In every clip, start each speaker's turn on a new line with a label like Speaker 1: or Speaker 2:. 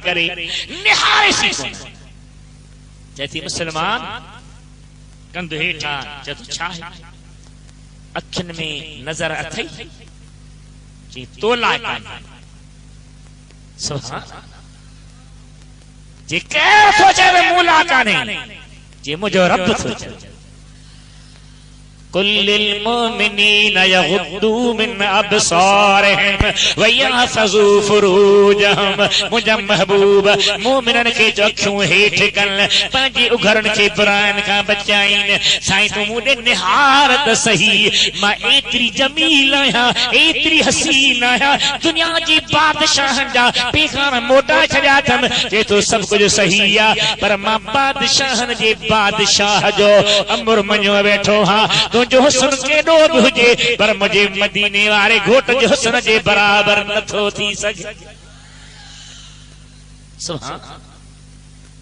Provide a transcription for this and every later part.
Speaker 1: करे निहारे सी जैसी मुसलमान कंध हेठा जद छा है अखिन में नजर अथई जी तोला सुभान जी के सोचे मूला काने जी मुझो रब सोचे कुल्लिल मोमिनीन यगुद्दू मिन अबसारिहिम व यहफज़ू फुरूजहम मुझा महबूब मोमिनन के अखियूं हेठ कन पंहिंजी उघरन के बुराइन खां बचाइन साईं तूं मूं ॾे निहारत सही मां एतिरी जमील आहियां एतिरी हसीन आहियां दुनिया जी बादशाहनि जा पैगाम मोटाए छॾिया अथमि जे तो सभु कुझु सही आहे पर मां बादशाहनि जे बादशाह जो अमर मञियो वेठो हां जो हुस्न केॾो बि हुजे पर मुझे मदीने वारे घोट जो हुस्न जे बराबर नथो थी सघे सुभान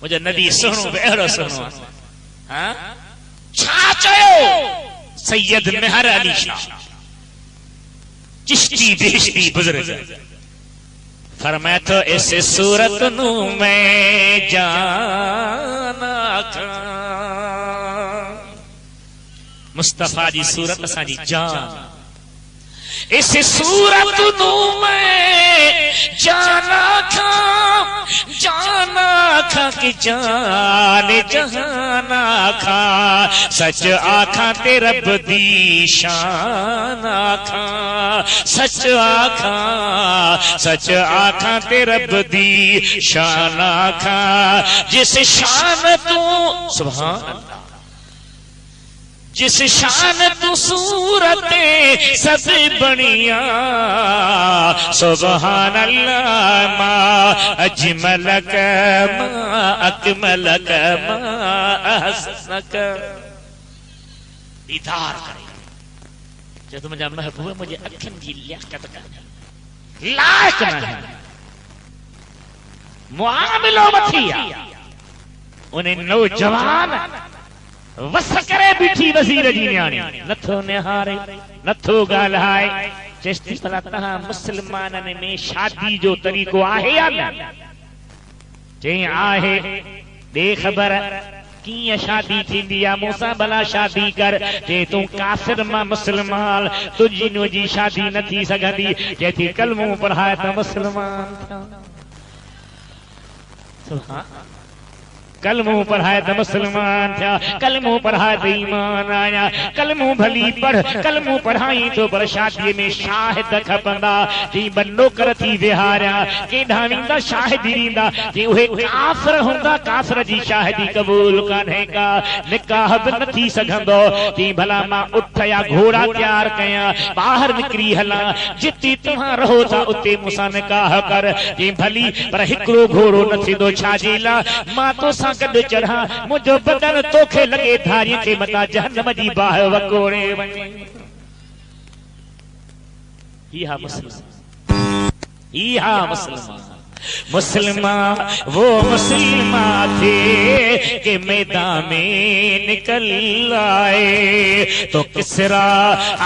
Speaker 1: मुझे नबी सुहिणो बि अहिड़ो सुहिणो हां छा चयो सैयद मेहर अली शाह चिश्ती बेहश्ती बुजुर्ग फरमाया तो ऐसे सूरत नू मैं जाना था मुस्तफा जी सूरत असांजी जान इस सूरत नू मैं जाना था कि जान जहाना खा सच आखा ते रब दी शान आखा सच आखा ते रब दी शान आखा जिस शान तू सुभान अल्लाह जिस शान तू सूरते सब बढ़िया सुभान अल्लाह मा अजमलक मा अकमलक मा अहसनक दीदार करे जब मुझा महबूब मुझे अखिन जी लियाकत कर लायक न है मुआमिलो मथिया उन्हें नौजवान वस करे बीठी वज़ीर जी न्याणी नथो निहारे नथो ॻाल्हाए चेस्ती भला तहां मुसलमाननि में शादी जो तरीक़ो आहे या न चई आहे ॾे ख़बर कीअं शादी थींदी आहे मूंसां भला शादी कर जे तूं काफ़िर मां मुसलमान तुंहिंजी मुंहिंजी शादी न थी सघंदी जे थी कलमो पढ़ाए त मुसलमान थिया कलमो पढ़ाए त मुसलमान थिया कलमो पढ़ाए त ईमान आया कलमो भली पढ़ कलमो पढ़ाई तो पर शादी में शाहिद खपंदा जी बन्नो कर थी विहारिया केॾा वेंदा शाहिदी ॾींदा जी उहे काफ़िर हूंदा काफ़िर जी शाहिदी क़बूल कान्हे का निकाह बि न थी सघंदो जी भला मां उठ या घोड़ा तैयार कयां ॿाहिरि निकिरी हलां जिते तव्हां रहो था उते मूंसां निकाह कर जी भली पर हिकिड़ो घोड़ो न थींदो छाजे लाइ मां तोसां गॾु चढ़ा मुंहिंजो बदन तोखे लॻे धारीअ खे मथां जहन्नम जी बाहि वकोड़े वञे इहा मुसलमान वो मुसलमान थे कि मैदान में निकल आए तो किसरा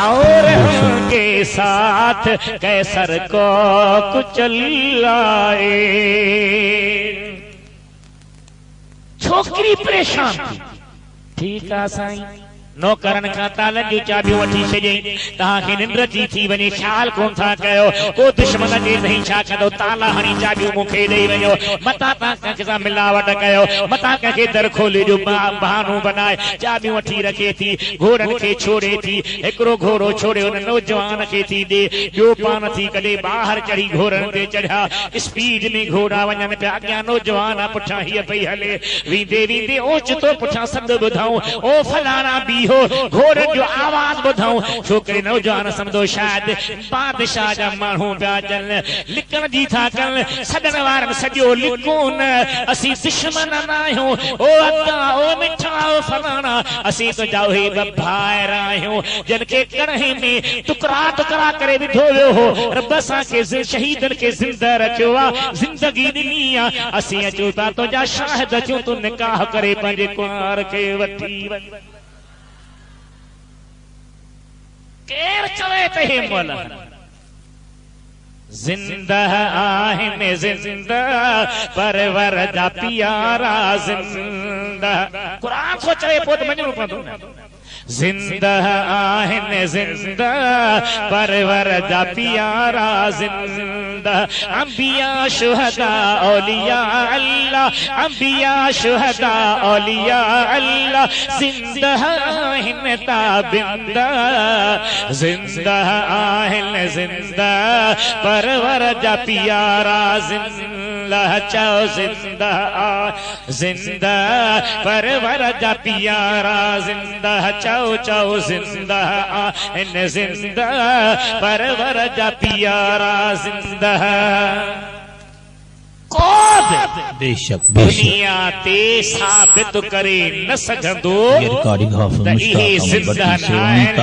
Speaker 1: और उनके साथ कैसर को कुचल आए छोकरी परेशान थी ठीक है साईं नौकरन का तालन जो चाबियूं वठी छॾियईं तव्हांखे निंड थी वञे ख़्याल कोन था कयो को दुश्मन जे नहीं छा कंदो ताला हणी चाबियूं मूंखे ॾेई वञो मतां तव्हां कंहिं सां मिलावट कयो मतां कंहिंखे दर खोले जो बहानो बनाए चाबियूं वठी रखे थी घोड़नि खे छोड़े थी हिकिड़ो घोड़ो छोड़े हुन नौजवान खे थी ॾे ॿियो पान थी कॾहिं ॿाहिरि चढ़ी घोड़नि ते चढ़िया स्पीड में घोड़ा वञनि पिया अॻियां नौजवान पुठियां हीअ पई हले वेंदे वेंदे ओचितो पुठियां सॾु ॿुधऊं ओ फलाणा बी घोड़े जो आवाज ॿुधऊं छोकिरे नौजवान सम्झो शायदि बादशाह जा माण्हू पिया अचनि लिकण जी था कनि सॾण वारनि सॼो लिको न असीं दुश्मन न आहियूं ओ अदा ओ मिठा ओ फलाणा असीं तुंहिंजा उहे ॿ भाइर आहियूं जिन खे कड़हे में टुकड़ा टुकड़ा करे विधो वियो हो रब असांखे शहीदनि खे ज़िंदा रखियो आहे ज़िंदगी ॾिनी आहे असीं अचूं था तुंहिंजा शाहिद अचूं तूं निकाह करे पंहिंजे कुंवार खे वठी वञ केर चवे त हे मौला जिंदा आहिन जिंदा परवर दा प्यारा जिंदा कुरान सोचे पोत मजनू पढ़ो जिंदा आहिन जिंदा परवर दा प्यारा जिंदा अंबिया शुहदा औलिया अल्लाह अंबिया शुहदा औलिया अल्लाह जिंदा आहिन ताबिंदा जिंदा आहिन जिंदा परवर दा प्यारा जिंदा चाओ जिंदा जिंदा परवर दा प्यारा जिंदा चाओ चाओ जिंदा इन जिंदा परवर दा प्यारा जिंदा
Speaker 2: बेशक
Speaker 1: दुनिया ते साबित करे न सघंदो त इहे जिंदा नाहिन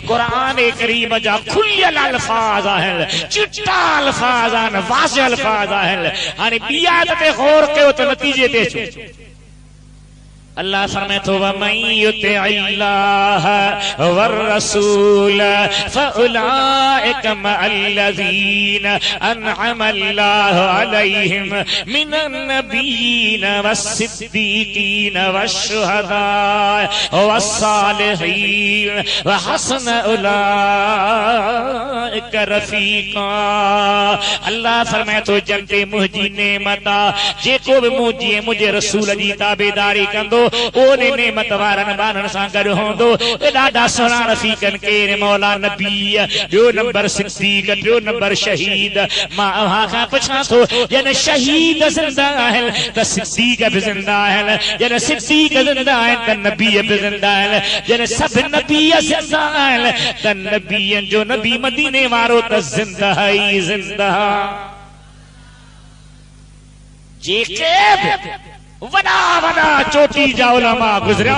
Speaker 1: कुरान करीम जा खुलियल अल्फाज आहिनि चिट्टा अल्फाज आहिनि वाज़िह अल्फाज आहिनि हाणे ॿी आयत ते गौर कयो त नतीजे ते अचो अल्लाह फरमाए तो वमन युतिअल्लाह वररसूल फउलाइक मअल्लज़ीन अनअम अल्लाहु अलैहिम मिनन नबिय्यीन वस्सिद्दीकीन वश्शुहदा वस्सालिहीन वहसन उलाइक रफीका अल्लाह फरमाए तो जंते मुंहिंजी नेमत जेको भी मुझे रसूल जी ताबेदारी कंदो ओने नेमत वारन बानन सां गॾु हूंदो ॾाढा सुहिणा रफ़ीकन केर मौला नबी ॿियो नंबर सिद्दीक ॿियो नंबर शहीद मां अव्हां खां पुछां थो जन शहीद ज़िंदा आहिनि त सिद्दीक बि ज़िंदा आहिनि जन सिद्दीक ज़िंदा आहिनि त नबी बि ज़िंदा आहिनि जन सभु नबी ज़िंदा आहिनि त नबीअनि जो नबी मदीने वारो त ज़िंदा ई ज़िंदा जेके वड़ा वड़ा चोटी जा उलमा गुजरिया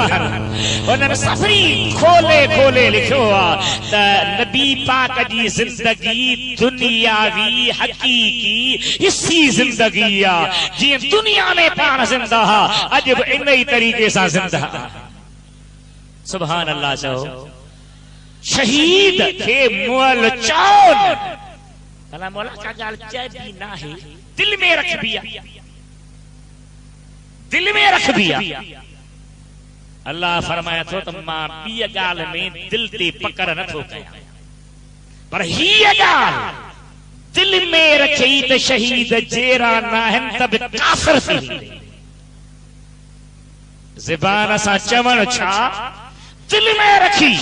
Speaker 1: उन्हनि सफरी खोले खोले लिखियो आहे त नबी पाक जी ज़िंदगी दुनियावी हकीकी हिस्सी ज़िंदगी आहे जीअं दुनिया में पाण ज़िंदा अॼु बि इन ई तरीक़े सां ज़िंदा सुभान अल्लाह चओ शहीद खे मुअल चओ अला मौला का ॻाल्हि चइबी न आहे दिल में रखबी आहे दिल में रखबी अल्लाह फरमाए थो त मां ॿी ॻाल्हि में दिल ते पकड़ नथो कयां पर हीअ ॻाल्हि दिल में रखी त शहीद जहिड़ा न आहिनि त बि काफ़िर थी ज़बान सां चवण छा दिल में रखी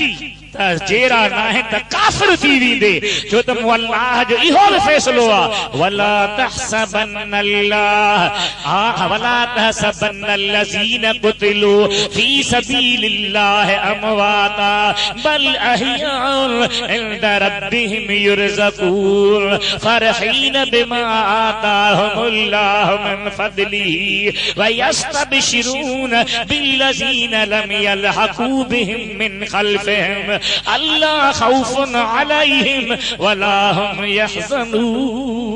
Speaker 1: त जहिड़ा न आहिनि त काफ़िर थी वेंदे छो त अल्लाह जो इहो बि फ़ैसिलो आहे वला तहसबन अल्लाह वला तहसबन الذين قتلوا في سبيل الله امواتا بل احياء عند ربهم يرزقون فرحين بما آتاهم الله من فضله ويستبشرون بالذين لم يلحقوا بهم من خلفهم अल्लाह खौफुन अलैहिम वला हुम यहज़नून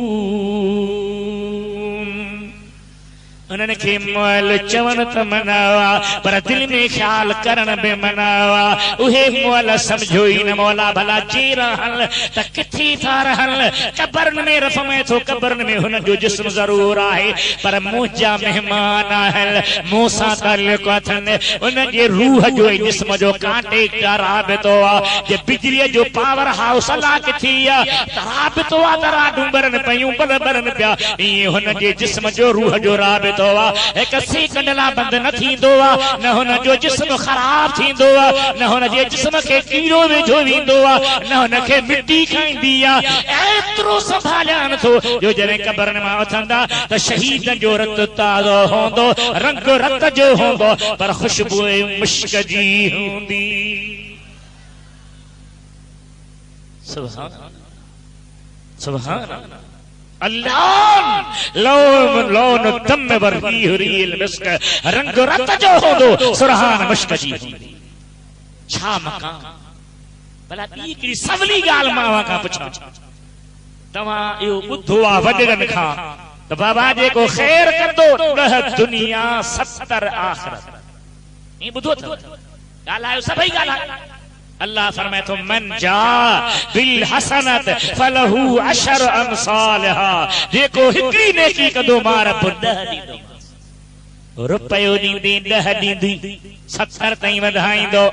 Speaker 1: उन्हनि खे मुअल चवण त मनावा पर दिल में ख्याल करण बि मनावा उहे मुअल समझो ई न मौला भला जे रहन त किथे था रहन कब्रन में रफ़मे थो कब्रन में हुन जो जिस्म ज़रूर आहे पर मुंहिंजा मेहमान आहिनि मूंसां ताल्लुक़ अथनि उन जे रूह जो ऐं जिस्म जो कांटे का राबितो आहे जे बिजलीअ जो पावर हाउस अलाह किथे आहे त राबितो आहे त राडूं ॿरनि पियूं बल ॿरनि पिया ईअं हुन जे जिस्म जो रूह जो राबितो एक सेकंड ला बंद न थींदो न हुन जो जिस्म खराब थींदो न हुन जे जिस्म खे कीड़ो वेझो वेंदो न हुन खे मिट्टी खाईंदी एतिरो संभालियान थो जो जॾहिं कब्रनि मां उथंदा त शहीदनि जो रत ताज़ो हूंदो रंग रत जो हूंदो पर ख़ुशबू मुश्क जी हूंदी सुभान सुभान अल्लाह लौन लौन दम वर्दी हुरील मिस्क रंग रत जो होंदो सुरहान मुश्क जी होंदी छा मकान भला ॿी हिकिड़ी सवली ॻाल्हि मां अव्हां खां पुछां तव्हां इहो ॿुधो आहे वॾड़नि खां त बाबा जेको ख़ैर कंदो 10 दुनिया 70 आख़िरत ईअं ॿुधो अथव ॻाल्हायो सभई ॻाल्हायो अल्लाह फरमाए तो मन जा बिल हसनत फलहू अशर अमसालहा, जेको हिकड़ी नेकी कदो मार बुद्ध दी रुपयो ॾींदी 10 ॾींदी 70 ताईं वधाईंदो,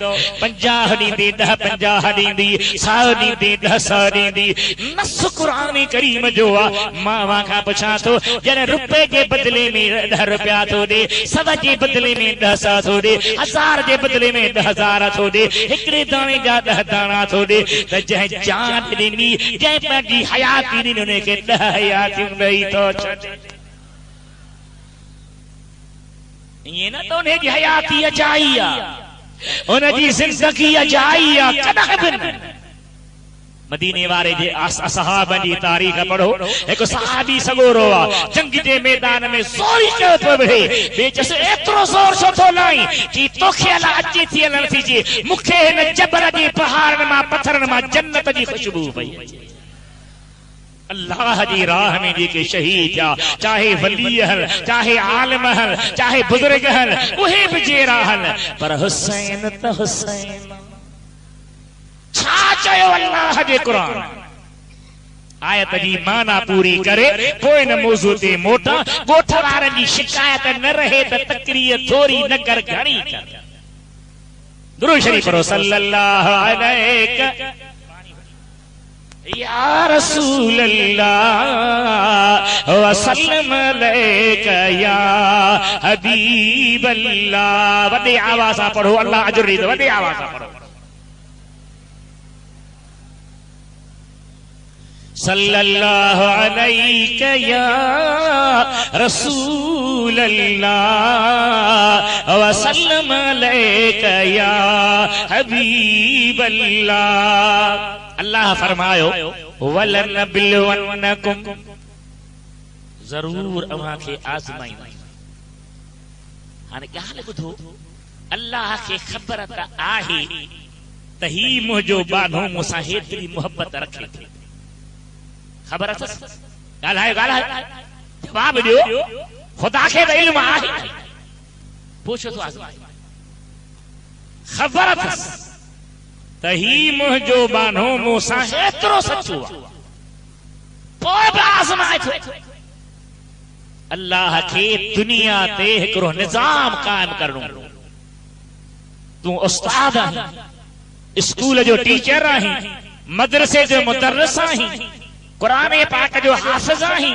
Speaker 1: 50 ॾींदी 10 50 ॾींदी 100 ॾींदी 10 100 ॾींदी। नस क़ुरान करीम जो आहे। मां वां खां पुछां थो, जॾहिं रुपए जे बदिले में 10 रुपया थो ॾे, 100 जे बदिले में 10 100 थो ॾे, 1000 जे बदिले में 10,000 थो ॾे, हिकिड़े दाणे जा 10 दाणा थो ॾे, त जंहिं जान ॾिनी, जंहिं पंहिंजी हयाती ॾिनी, उन खे 10 हयातियूं ॾेई थो छॾे। ये ना तो उन्हें हयाती अजाई आ, उनकी जिंदगी अजाई आ, कदह बिन। मदीने वारे जे असहाबन जी तारीख़ पढ़ो। एक सहाबी सगोरो आ, जंग जे मैदान में सोरी कयो तो बहे, बेचस एतिरो ज़ोर छो थो लाई कि तोखे अला अची थी न थी, मूंखे हिन जबल जे पहाड़नि मां पत्थरनि मां जन्नत जी खुशबू पई। अल्लाह जी राह में जेके शहीद थिया, चाहे वली हल, चाहे आलिम हल, चाहे बुजुर्ग हल, उहे बि जेरा हल, पर हुसैन त हुसैन। छा चयो अल्लाह जे क़ुरान? आयत जी माना पूरी करे पोइ न मौज़ू ते मोटा। ॻोठ वारनि जी शिकायत न रहे त तकरीर थोरी न कर, घणी कर। दुरूद शरीफ पढ़ो सल्लल्लाहु अलैहि या रसूल अल्लाह वसल्लम अलैका या हबीब अल्लाह। वॾे आवाज़ सां पढ़ो, अल्लाह अजर ॾींदो। वॾे आवाज़ सां पढ़ो सल्लल्लाहु अलैका या रसूल अल्लाह वसल्लम अलैका या हबीब अल्लाह। अल्लाह फरमायो वलनबिलवन्नकुम, जरूर अव्हां खे आज़माईंदा। हाणे ॻाल्हि ॿुधो, अल्लाह खे ख़बर त आहे त ही मुंहिंजो बानो मूंसां हेतिरी मोहबत रखे थी। ख़बर अथसि? ॻाल्हाए जवाब ॾियो। ख़ुदा खे त इल्म आहे, पुछो तो आज़माए। ख़बर अथसि त ही मुंहिंजो बानो मूंसां हेतिरो सचो आहे, पोइ बि आज़माए थो। अल्लाह खे दुनिया ते हिकिड़ो निज़ाम क़ाइम करणो। तूं उस्ताद आहीं, स्कूल जो टीचर आहीं, मदरसे जो मुदर्रिस आहीं, क़ुरान पाक जो हाफ़िज़ आहीं,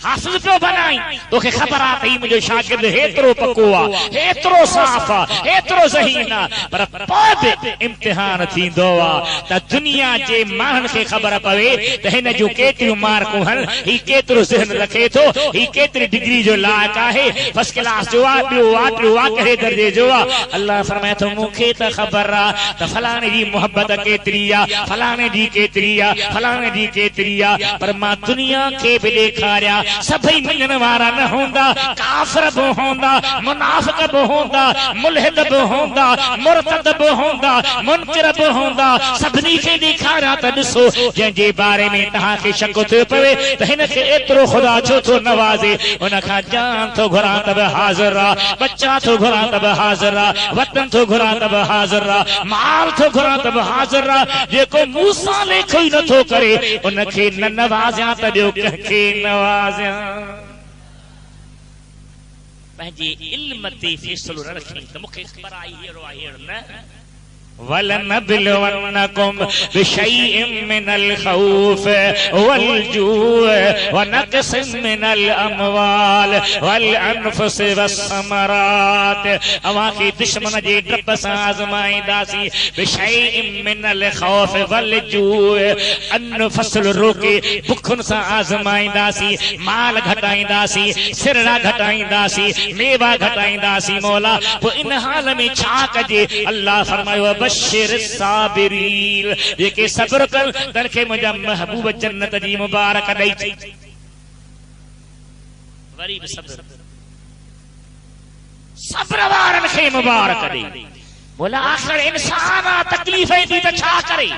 Speaker 1: हाफ़िज़ पियो बनाई। तोखे ख़बर आहे त ही मुंहिंजो शागिर्द हेतिरो पको आहे, हेतिरो साफ़ आहे, हेतिरो ज़हीन आहे, पर पोइ बि इम्तिहान थींदो आहे त दुनिया जे माण्हुनि खे ख़बर पवे त हिन जूं केतिरियूं मार्कूं आहिनि, ही केतिरो ज़हन रखे थो, ही केतिरी डिग्री जो लाइक़ु आहे, फर्स्ट क्लास जो आहे, ॿियो आहे, टियों आहे, कहिड़े दर्जे जो आहे। अल्लाह फरमाए थो मूंखे त ख़बर आहे त फलाणे जी मोहबत केतिरी आहे, फलाणे जी केतिरी आहे, फलाणे जी केतिरी आहे, पर मां दुनिया खे बि ॾेखारिया सभई मञण वारा न हूंदा, काफ़िर बि हूंदा, मुनाफ़िक़ बि हूंदा, मुल्हिद बि हूंदा, मुर्तद बि हूंदा, मुनकिर बि हूंदा, सभिनी खे ॾेखारिया त ॾिसो जंहिंजे बारे में तव्हांखे शक थियो पवे त हिन खे एतिरो ख़ुदा छो थो नवाज़े, उन खां जान थो घुरां त बि हाज़िर आहे, बच्चा थो घुरां त बि हाज़िर आहे, वतन थो घुरां त बि हाज़िर आहे, माल थो घुरां त बि हाज़िर आहे। जेको मूंसां लेखो ई नथो करे उन खे न नवाज़ियां त ॿियो कंहिंखे नवाज़ियां। पंहिंजे इल्म ते फ़ैसिलो न रखी त मूंखे ख़बर आहे हेड़ो आहे हेड़ो न। वलनबिलवन्नकुम बिशैइन मिनल खौफ वल जूअ व नक़सिन मिनल अमवाल वल अनफुस वस्समरात। अवां खे दुश्मन जे डप सां आज़माईंदासीं। बिशैइन मिनल खौफ वल जूअ, अन्न फसल रोके बुखुन सां आज़माईंदासीं, माल घटाईंदासीं, सिरड़ा घटाईंदासीं, मेवा घटाईंदासीं। मौला पोइ इन हाल में छा कजे? अल्लाह फरमायो बशिर साबिरीन, जेके सब्र कनि तंहिंखे मुंहिंजा महबूब जन्नत जी मुबारक ॾेई। वरी बि सब्र वारनि खे मुबारक ॾेई। बोला आख़िर इंसान तकलीफ़ ईंदी त छा करे?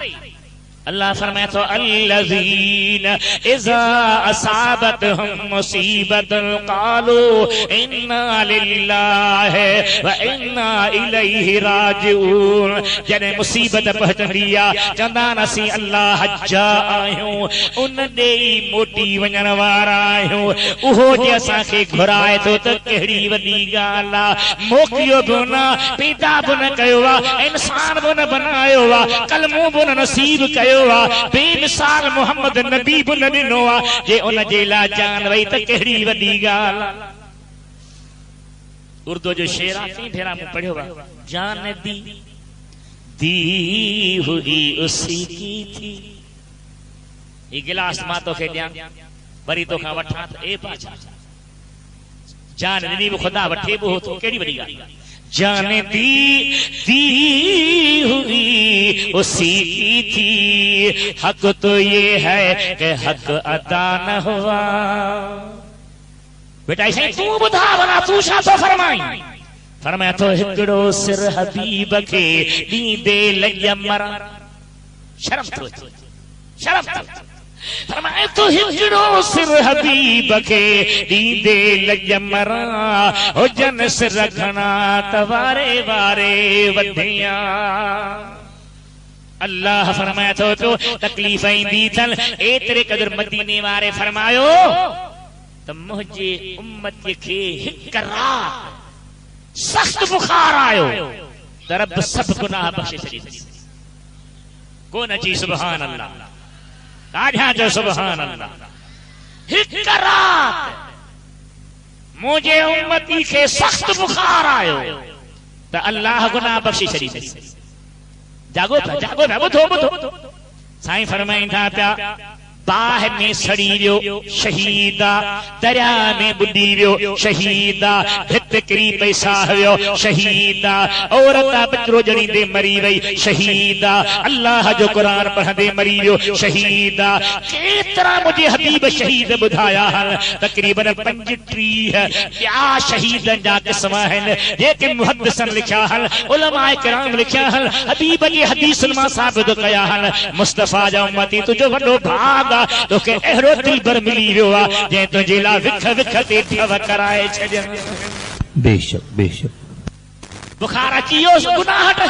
Speaker 1: अल्लाह फरमाए तो अल्लज़ीन इज़ा असाबतहुम मुसीबतुन क़ालू इन्ना लिल्लाहि व इन्ना इलैहि राजिऊन। जने मुसीबत पहुंचंदिया चंदा नसी अल्लाह जा आहियूं उन दे मोटी वञण वारा आहियूं। उहो जे असांखे घुराए थो त कहिड़ी वॾी ॻाल्हि आहे। मोकिलियो बि न, पैदा बि न कयो आहे, इंसान बि न बनायो आहे, कलमो बि न नसीब कयो, बेमिसाल मोहम्मद नबी बि न ॾिनो आहे। जे उन जे लाइ जान वई त कहिड़ी वॾी ॻाल्हि। उर्दू जो शेर आहे, टी भेरा मूं पढ़ियो आहे। जान दी हुई उसी की थी। ये गिलास मां तोखे ॾियां वरी तोखां वठां त ए पाछा जान ॾिनी बि ख़ुदा वठे बि हो तो कहिड़ी वॾी ॻाल्हि। जान दी हुई उसी की थी, हक तो ये है कि हक अदा न हुआ। बेटा ऐसे तू बुधा बना तू छा तो फरमाई। फरमाया तो हिकड़ो सिर हबीब खे ॾींदे लॻ मरा। शर्म थो अचे, शर्म थो। फरमाया तो हिकड़ो सिर हबीब खे ॾींदे लॻ मरा, हुजन सिर घणा त वारे वारे वधिया। अल्लाह फरमाए थो तो तकलीफ़ ईंदी अथनि एतिरे क़दुरु मदीने वारे फरमायो त मुंहिंजे उम्मत खे हिक रात सख्त बुखार आयो त रब सब गुनाह बख़्शे छॾींदुसि। कोन अची सुभान अल्लाह, ॾाढा जो सुभान अल्लाह। हिक रात मुंहिंजे उम्मती खे सख्त बुखार आयो त अल्लाह गुनाह बख़्शे छॾींदुसि। जागो पिया, जागो पिया, ॿुधो ॿुधो। साईं फरमाइनि था पिया बाह में सड़ी वियो शहीदा, दरिया में बुॾी वियो शहीदा, भित किरी पई साह वियो शहीदा, औरत बचरो ॼणींदे मरी वई शहीदा, अल्लाह जो क़ुरान पढ़ंदे मरी वियो शहीदा। केतिरा मुंहिंजे हबीब शहीद ॿुधाया आहिनि, तक़रीबन 35 ॿिया शहीदनि जा क़िस्म आहिनि जेके मुहद्दिसन लिखिया आहिनि, उलमाए किराम लिखिया आहिनि, हबीब जी हदीसुनि मां साबित कया आहिनि। मुस्तफ़ा जा उम्मती तुंहिंजो वॾो भाग तोखे अहिड़ो दिलबर मिली वियो आहे जंहिं तुंहिंजे लाइ विख विख ते ठव कराए छॾनि।
Speaker 2: बेशक बेशक
Speaker 1: बुखार अची वियो गुनाह हट।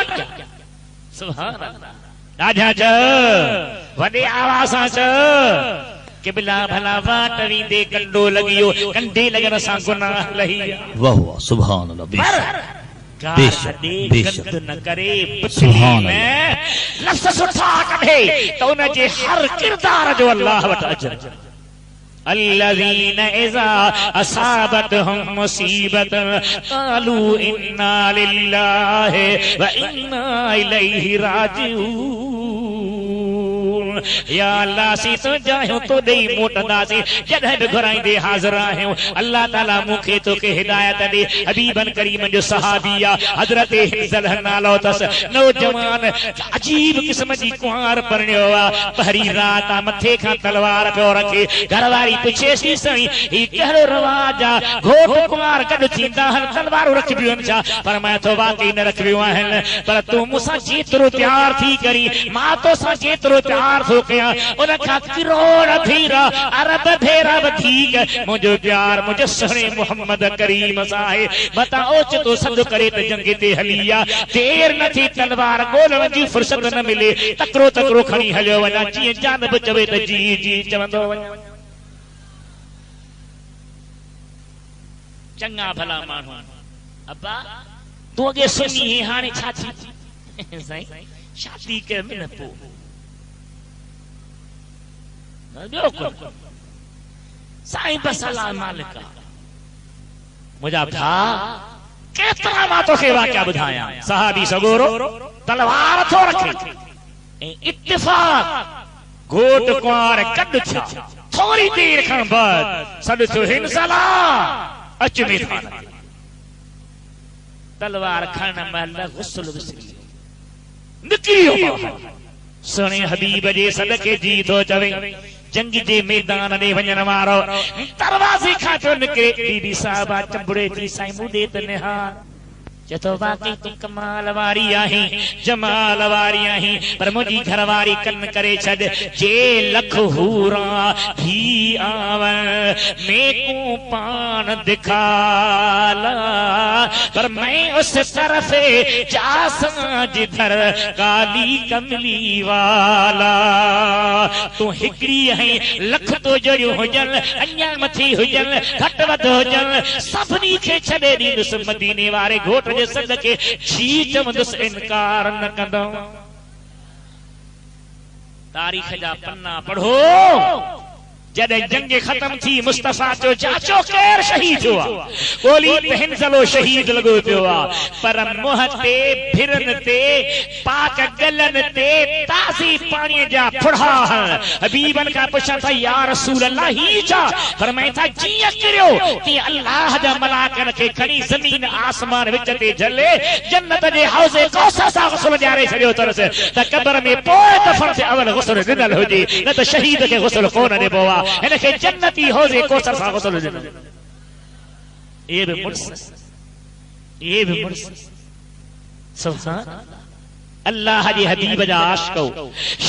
Speaker 1: सुभान अल्लाह। ॾाढा च वॾे आवाज़ सां च क़िबला भला वाट वेंदे कंडो लॻियो, कंडे लॻण सां गुनाह लही।
Speaker 2: वाह वाह सुभान अल्लाह। बेशक बेशक बेशक
Speaker 1: न करे सुभान अल्लाह। लफ्ज़ सुठा कढे त उन जे हर किरदार जो अल्लाह वटि अजर। अल्लज़ीन इज़ा असाबतहुम मुसीबतुन क़ालू इन्ना लिल्लाहि व इन्ना इलैहि राजिऊन। या अल्लाह सी तो जायूं तो ॾेई मोटंदासीं, जॾहिं बि घुराईंदे हाज़िर आहियूं। अल्लाह ताला मूंखे तोखे हिदायत ॾे। हबीबन करीम जो सहाबी आहे हज़रत हिज़ल नालो अथसि, नौजवान अजीब क़िस्म जी कुंवार परिणियो आहे। पहिरीं रात आहे, मथे खां तलवार पियो रखे। घरवारी पुछेसि सही ही कहिड़ो रवाज आहे, घोट कुंवार गॾु थींदा आहिनि तलवारूं रखबियूं आहिनि छा? पर मां तो वाकई न रखबियूं आहिनि, पर तूं मूंसां जेतिरो प्यार थी करी मां तोसां जेतिरो प्यार थो कयां उन खां करोड़ भेरा अरब भेरा वधीक मुंहिंजो प्यार मुंहिंजे सुहिणे मुहम्मद करीम सां आहे। मतां ओचितो सॾु करे त जंग ते हली आहे, देर न थी तलवार ॻोल्हण जी फुर्सत न मिले, तकिड़ो तकिड़ो खणी हलियो वञा, जीअं जान बि चवे त जी जी चवंदो वञा। चङा भला माण्हू अब्बा तूं अॻे सुनी हे हाणे छा थी? साईं शादी कयो न पोइ ॿियो को साईं बस अल्लाह मालिक मुंहिंजा भाउ केतिरा मां तोखे वाक़िया ॿुधायां। सहाबी सगोरो तलवार थो रखे ऐं इत्तिफ़ाक़ घोट कुंवार गॾु थिया। थोरी देर खां बाद सॾु थियो हिन सला अच में था तलवार खणण महिल गुस्ल विसरी निकिरी वियो। सुहिणे हबीब जे सॾ खे जी थो चवे। जंग जे मैदान ॾे वञण वारो दरवाज़े खां थो निकिरे। बीबी साहिबा चंबड़े थी साईं मूं ॾे त निहार चतो बाक़ी तू कमाल वारी आहीं जमाल वारी आहीं पर मुंहिंजी घरवारी कन करे छॾ जे लख हूरा थी आवन मेकू पान दिखाला पर मैं उस तरफ जासा जिधर काली कमली वाला तू हिकड़ी है लख तो जड़ियूं हुजन अञा मथी हुजन घट वध हुजन सभिनी खे छॾे ॾींदुसि मदीने वारे घोट जे सदके जी चवंदुसि इनकार न कंदो तारीख़ जा पन्ना पढ़ो जॾहिं जंग ख़त्म थी मुस्तफ़ा चयो चाचो केर शहीद थियो गोली हिंज़लो शहीद लॻो पियो आहे पर मुंह ते भिरन ते पाक गलन ते ताज़ी पाणी जा फुड़ा हबीबन खां पुछनि था या रसूल अल्लाह ही छा फरमाइनि था जीअं किरियो तीअं अल्लाह जा मलाइकनि खे खणी ज़मीन आसमान विच ते झले जन्नत जे हौज़े कौसर सां गुस्ल ॾियारे छॾियो अथसि त क़बर में पोइ दफ़न ते अवल गुस्ल ॾिनल हुजे न त शहीद खे गुस्ल कोन ॾिबो आहे इनखे जन्नती हौज़े कौसर सां गुस्ल ॾिनल ये भी मुर्स सुभान अल्लाह जी हबीब जा आशिको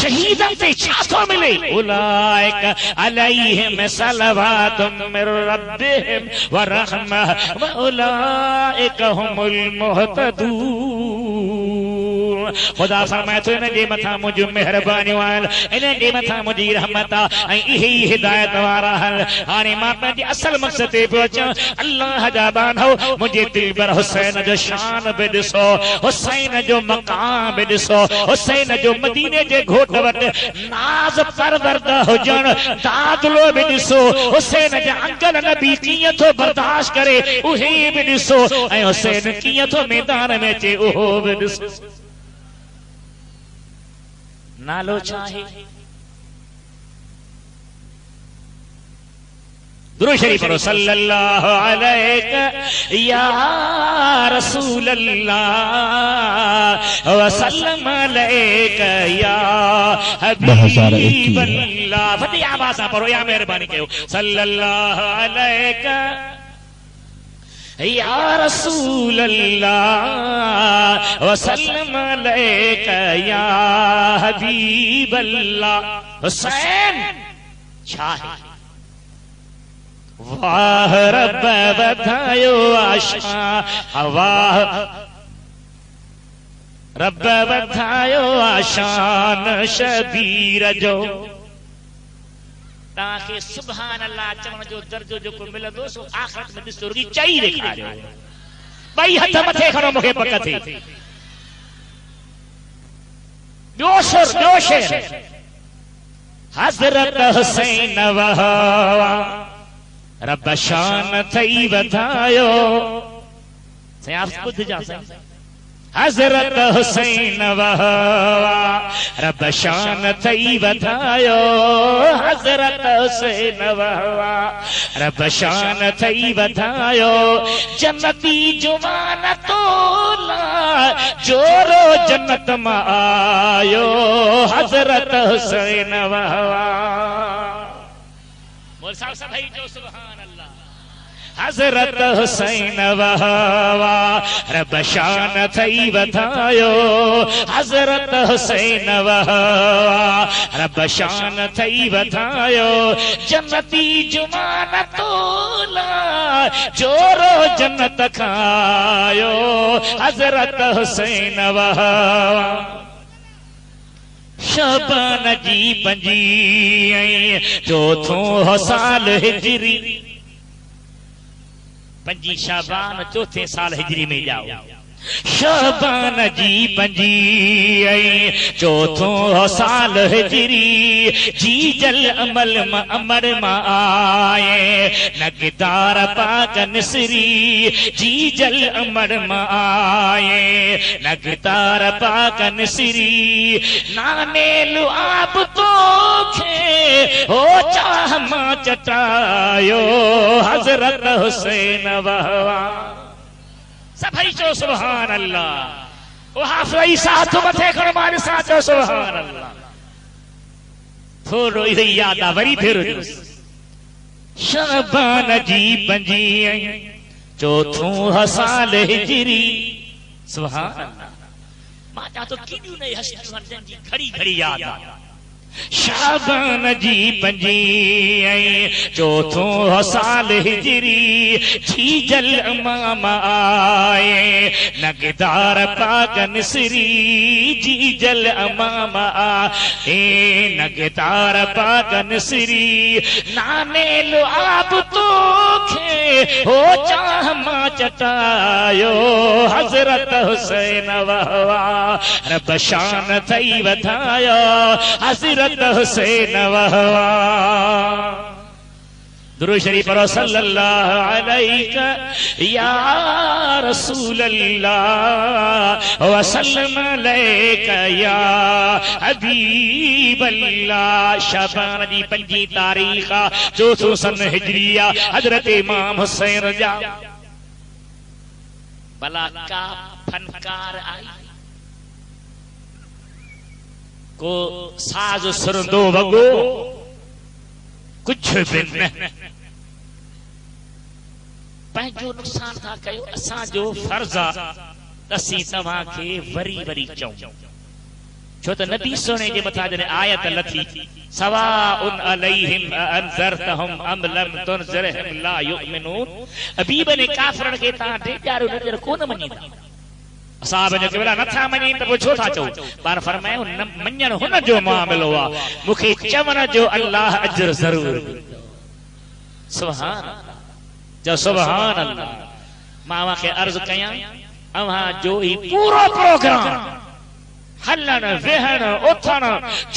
Speaker 1: शहीदन ते छा थो मिले उलाइक अलैहिम सलवातुम मिर रब्बिहिम व रहमह व उलाइक हुमुल मुहतदून खुदा फरमाए तो इनजे मथा मुंहिंजूं महिरबानियूं आहिनि इनजे मथा मुंहिंजी रहमत आहे ऐं इहे ई हिदायत वारा आहिनि हाणे मां पंहिंजे असल मक़सद ते पियो अचां अल्लाह जा बांधव मुंहिंजे दिलबर हुसैन जो शान बि ॾिसो हुसैन जो मक़ाम बि ॾिसो हुसैन जो मदीने जे घोट वटि नाज़ परवरद हुजण दादलो बि ॾिसो हुसैन जा अंकल नबी कीअं थो बर्दाश्त करे उहे बि ॾिसो ऐं हुसैन कीअं थो मैदान में अचे उहो बि ॾिसो नालो छा आहे दुरूद शरीफ पढ़ो सल्लल्लाहु अलैहि या रसूल अल्लाह व सल्लम अलैका या हबीब अल्लाह फटी आवाज़ सां पढ़ो या महिरबानी कयो सल्लल्लाहु अलैका या रसूल अल्लाह व सल्लम अलैका या हबीब अल्लाह हुसैन छा है वाह रब बधायो आशा वाह रब बधायो आशान शबीर जो ताके सुभान अल्लाह चवण जो दर्जो जो को मिलंदो सो आखिरत में ॾिसो रुगी चई ॾेखारियो ॿई हथ मथे खणो मूंखे पक थी ॿियो शेर हज़रत हुसैन वहा रब शान थई वधायो से आप खुद जा हज़रत हुसैन वहा रब शान थई वधायो हज़रत हुसैन वहा रब शान थई वधायो जन्नती जुवान तोला जोरो जन्नत मां आयो हज़रत हुसैन वहा बोल साहब भाई जो सुभान अल्लाह हज़रत हुसैन वहा रब शान थई वधायो हज़रत हुसैन वहा रब शान थई वधायो जन्नती जुमान तोला जोरो जन्नत खायो हज़रत हुसैन वहा शबान जी पंजी चौथों साल हिजरी पंजी शाबान चौथे साल हिजरी में जाओ शबान जी पंजी चौथों साल हिजरी जी जल अमल मां अमर मां आए नगदार पाक निसरी जी जल अमर मां आए नगदार पाक निसरी नाने लुआब तो खे हो चाह मां चटायो हज़रत हुसैन वहा सभई चो सुभान अल्लाह ओ हाफ़िज़ साथ मथे खण मारे साथ चो सुभान अल्लाह थोड़ो इहो याद आ वरी फिर शाबान जी पंजी चौथों साल हिजरी सुभान अल्लाह। माता तो किन्हीं ने हस्तियों जी घड़ी घड़ी याद आ। शाबान जी पंजी चौथों साल हिजरी थी जल मामा आए नगदार पाक नसरी जी जल मामा आए नगदार पाक नसरी नाने लो आप तो खे हो चाह मा चटायो हजरत हुसैन वहवा रब शान थई वधायो हजरत हुसैन वहवा। दुरूद शरीफ पढ़ो सल्लल्लाहु अलैहि या रसूल अल्लाह व सल्लम अलैका या हबीब अल्लाह। शाबान जी 5 तारीख 400 सन हिजरिया हजरत इमाम हुसैन जा भला का फनकार आई को साज सुरंदो वगो कुछ भी न पंहिंजो नुक़सान था कयो असांजो फर्ज़ आहे असीं तव्हांखे वरी वरी चऊं छो त नबी सोने जे मथां जॾहिं आयत लथी सवाउन अलैहिम अनज़रतहुम अम लम तुनज़िरहुम ला युमिनून। हबीब ने काफ़िरनि खे तव्हां ॾेॼारियो नज़र कोन मञींदा। असां जो केवल नथा मञी त पोइ छो था चओ। पर फरमायो मञण हुन जो मामिलो आहे मूंखे चवण जो अल्लाह अजर ज़रूर ॾींदो। सुभान जो सुभान अल्लाह। मां खे अर्ज़ कयां अव्हां जो ही पूरो प्रोग्राम हलन वेहण उथण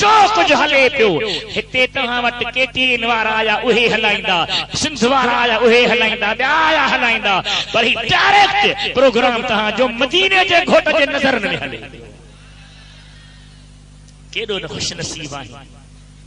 Speaker 1: जो कुछ हले पियो हिते तव्हां वटि केटीन वारा आया उहे हलाईंदा सिंध वारा आया उहे हलाईंदा ॿिया आया हलाईंदा पर ही डायरेक्ट प्रोग्राम तव्हां जो मदीने जे घोट जे नज़र में हले। केॾो न ख़ुश नसीब आहे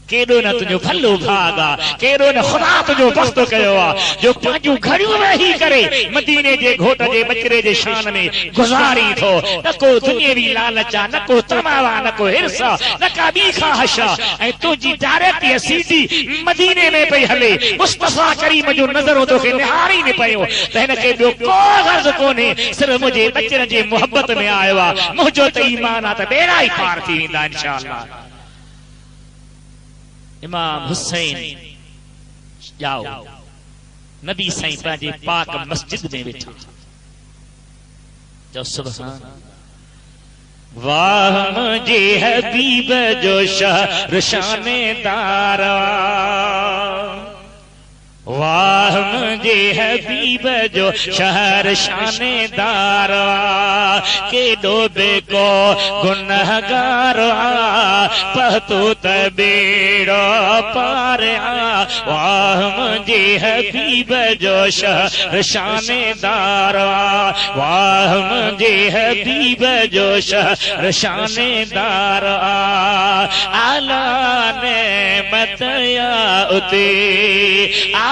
Speaker 1: केॾो न तुंहिंजो भलो भाग आहे केॾो न ख़ुदा तुंहिंजो बख़्त कयो आहे जो पंहिंजूं घड़ियूं वेही करे मदीने जे घोट जे बचरे जे शान में गुज़ारी थो। न को दुनियावी लालच आहे न को तमावा न को हिर्स न का ॿी ख़्वाहिश ऐं तुंहिंजी डायरेक्ट सीधी मदीने में पई हले मुस्तफ़ा करीम जो नज़रो तोखे निहारी न पियो त हिनखे ॿियो को गर्ज़ कोन्हे सिर्फ़ मुंहिंजे बचर जे मोहबत में आयो आहे मुंहिंजो त ईमान आहे त ॿेड़ा ई पार थी वेंदा इंशा अल्लाह। इमाम हुसैन जाओ नबी साईं पंहिंजे पाक मस्जिद में वेठा जो सुभान वाह मुझे हबीब जो शहर शानेदार वाह मुझे हबीब जो शहर शानेदार केॾो बेको गुनहगार पतो त बेड़ो पार वाह मुझे हबीब जो शहर शानेदार वाह मुझे हबीब जो शहर शानेदार आला नेमत या उते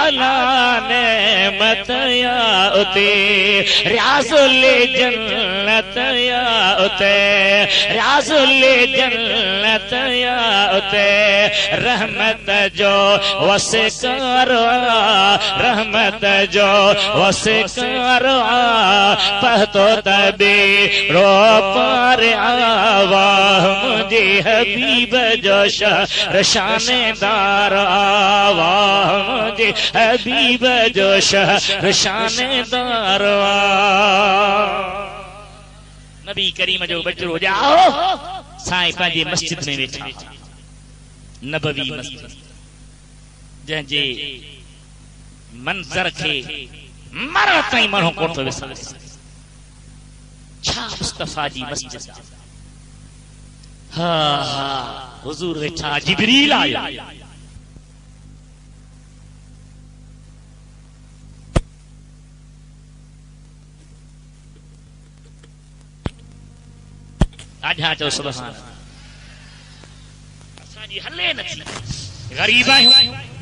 Speaker 1: आला नेमत या उते रियाज़ुल जन्नत या उते रियाज़ुल जन्नत या उते रहमत जो वसकार रहमत जो वसकार पतो तबे रो पार वाह मुझे हबीब जो शहर शानेदार वाह मुझे हबीब जो शहर शानेदार। नबी करीम जो बचरो जाओ साईं पंहिंजे मस्जिद में वेठा नबवी मस्जिद जंहिंजे मंज़र खे मरण ताईं माण्हू कोन थो विसरे। छा मुस्तफ़ा जी मस्जिद हा हा हुज़ूर वेठा जिब्रील आयो आजा चो सुभान असांजी हले नथी गरीब आहियूं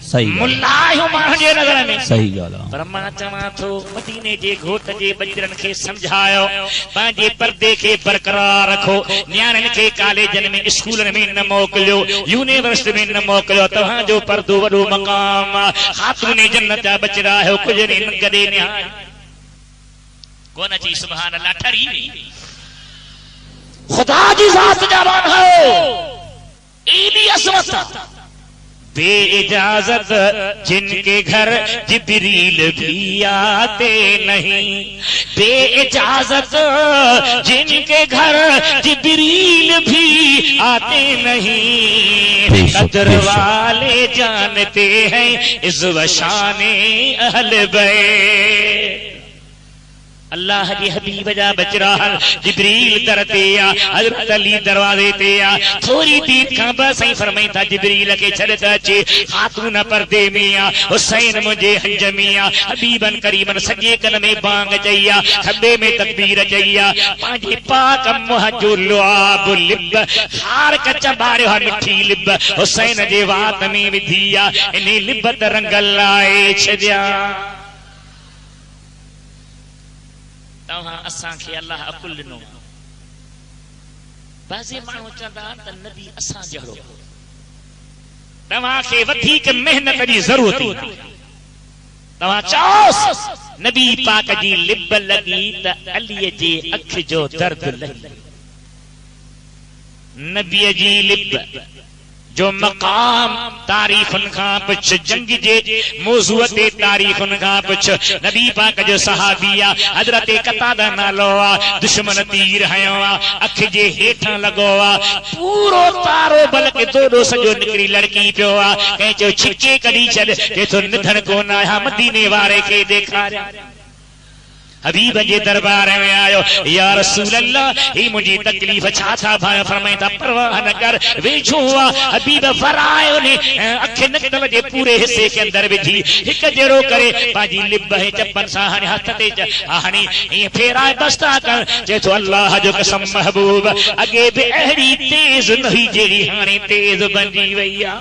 Speaker 2: सही
Speaker 1: मुल्ला आहियूं माण्हुनि जे नज़र में
Speaker 2: सही ॻाल्हि आहे।
Speaker 1: पर मां चवां थो मदीने जे घोट जे बचरनि खे सम्झायो पंहिंजे पर्दे खे बरक़रार रखो नियाणियुनि खे कॉलेजनि में स्कूलनि में न मोकिलियो यूनिवर्सिटी में न मोकिलियो तव्हांजो पर्दो वॾो मक़ाम ख़ातून जन्नत जा बचरा आहियो कुझु न गॾे निहार कोन अची सुभान अल्लाह ठरी खुदा जी जात जवान हो ईदी असमत बे इजाजत जिनके घर जिब्रील भी आते नहीं, बे इजाजत जिनके घर जिब्रील भी आते नहीं, कदर वाले जानते हैं इस वशाने अहल बैत। अल्लाह जी हबीब जा बचरा जिब्रील तरते आ हजरत अली दरवाजे ते आ थोड़ी देर खां बस ही फरमाइता जिब्रील के छड़ता चे खातून पर्दे में आ हुसैन मुझे हंजमिया हबीबन करीमन सजे कन में बांग चइया खब्बे में तकबीर चइया पांजे पाक मुह जो लुआब लिब हार कच्चा बारे हा मिठी लिब हुसैन जे वात में विधिया इने लिबत रंग लाए छदिया। तव्हां असां खे अल्लाह अकुल ॾिनो, बाज़े माण्हू चवंदा त नबी असां जहिड़ो, तव्हां खे वधीक महिनत जी ज़रूरत आहे। तव्हां चओसि नबी पाक जी लिब लॻी त अलीअ जे अख जो दर्द लही। नबीअ जी लिब जो मकाम तारीफ़ुन खां पुछ, जंग जे मौज़ूअ ते तारीफ़ुन खां पुछ। नबी पाक जो सहाबिया हज़रत कतादा नालो आ, दुश्मन तीर हयो आ, अख जे हेठां लॻो आ, पूरो तारो बल्कि दोडो सॼो निकिरी लड़की पियो आ। कंहिं चयो छिके कढी छॾ, जेतो निधन कोन आया मदीने वारे खे ॾेखारिया। हबीब जे दरबार में आयो, या रसूल अल्लाह ही मुझी तकलीफ छा था भाई? फरमाइता परवाह न कर, वेझो हुआ। हबीब फरायो ने अख नकल जे पूरे हिस्से के अंदर विझी हिक जहिड़ो करे पाजी लिब है चपन सां हाणे हथ ते हाणे ये फेराए बस्ता कर। चेतो अल्लाह जो कसम महबूब अगे भी अहिड़ी तेज नहीं जेड़ी हाणे तेज बनी वई आ।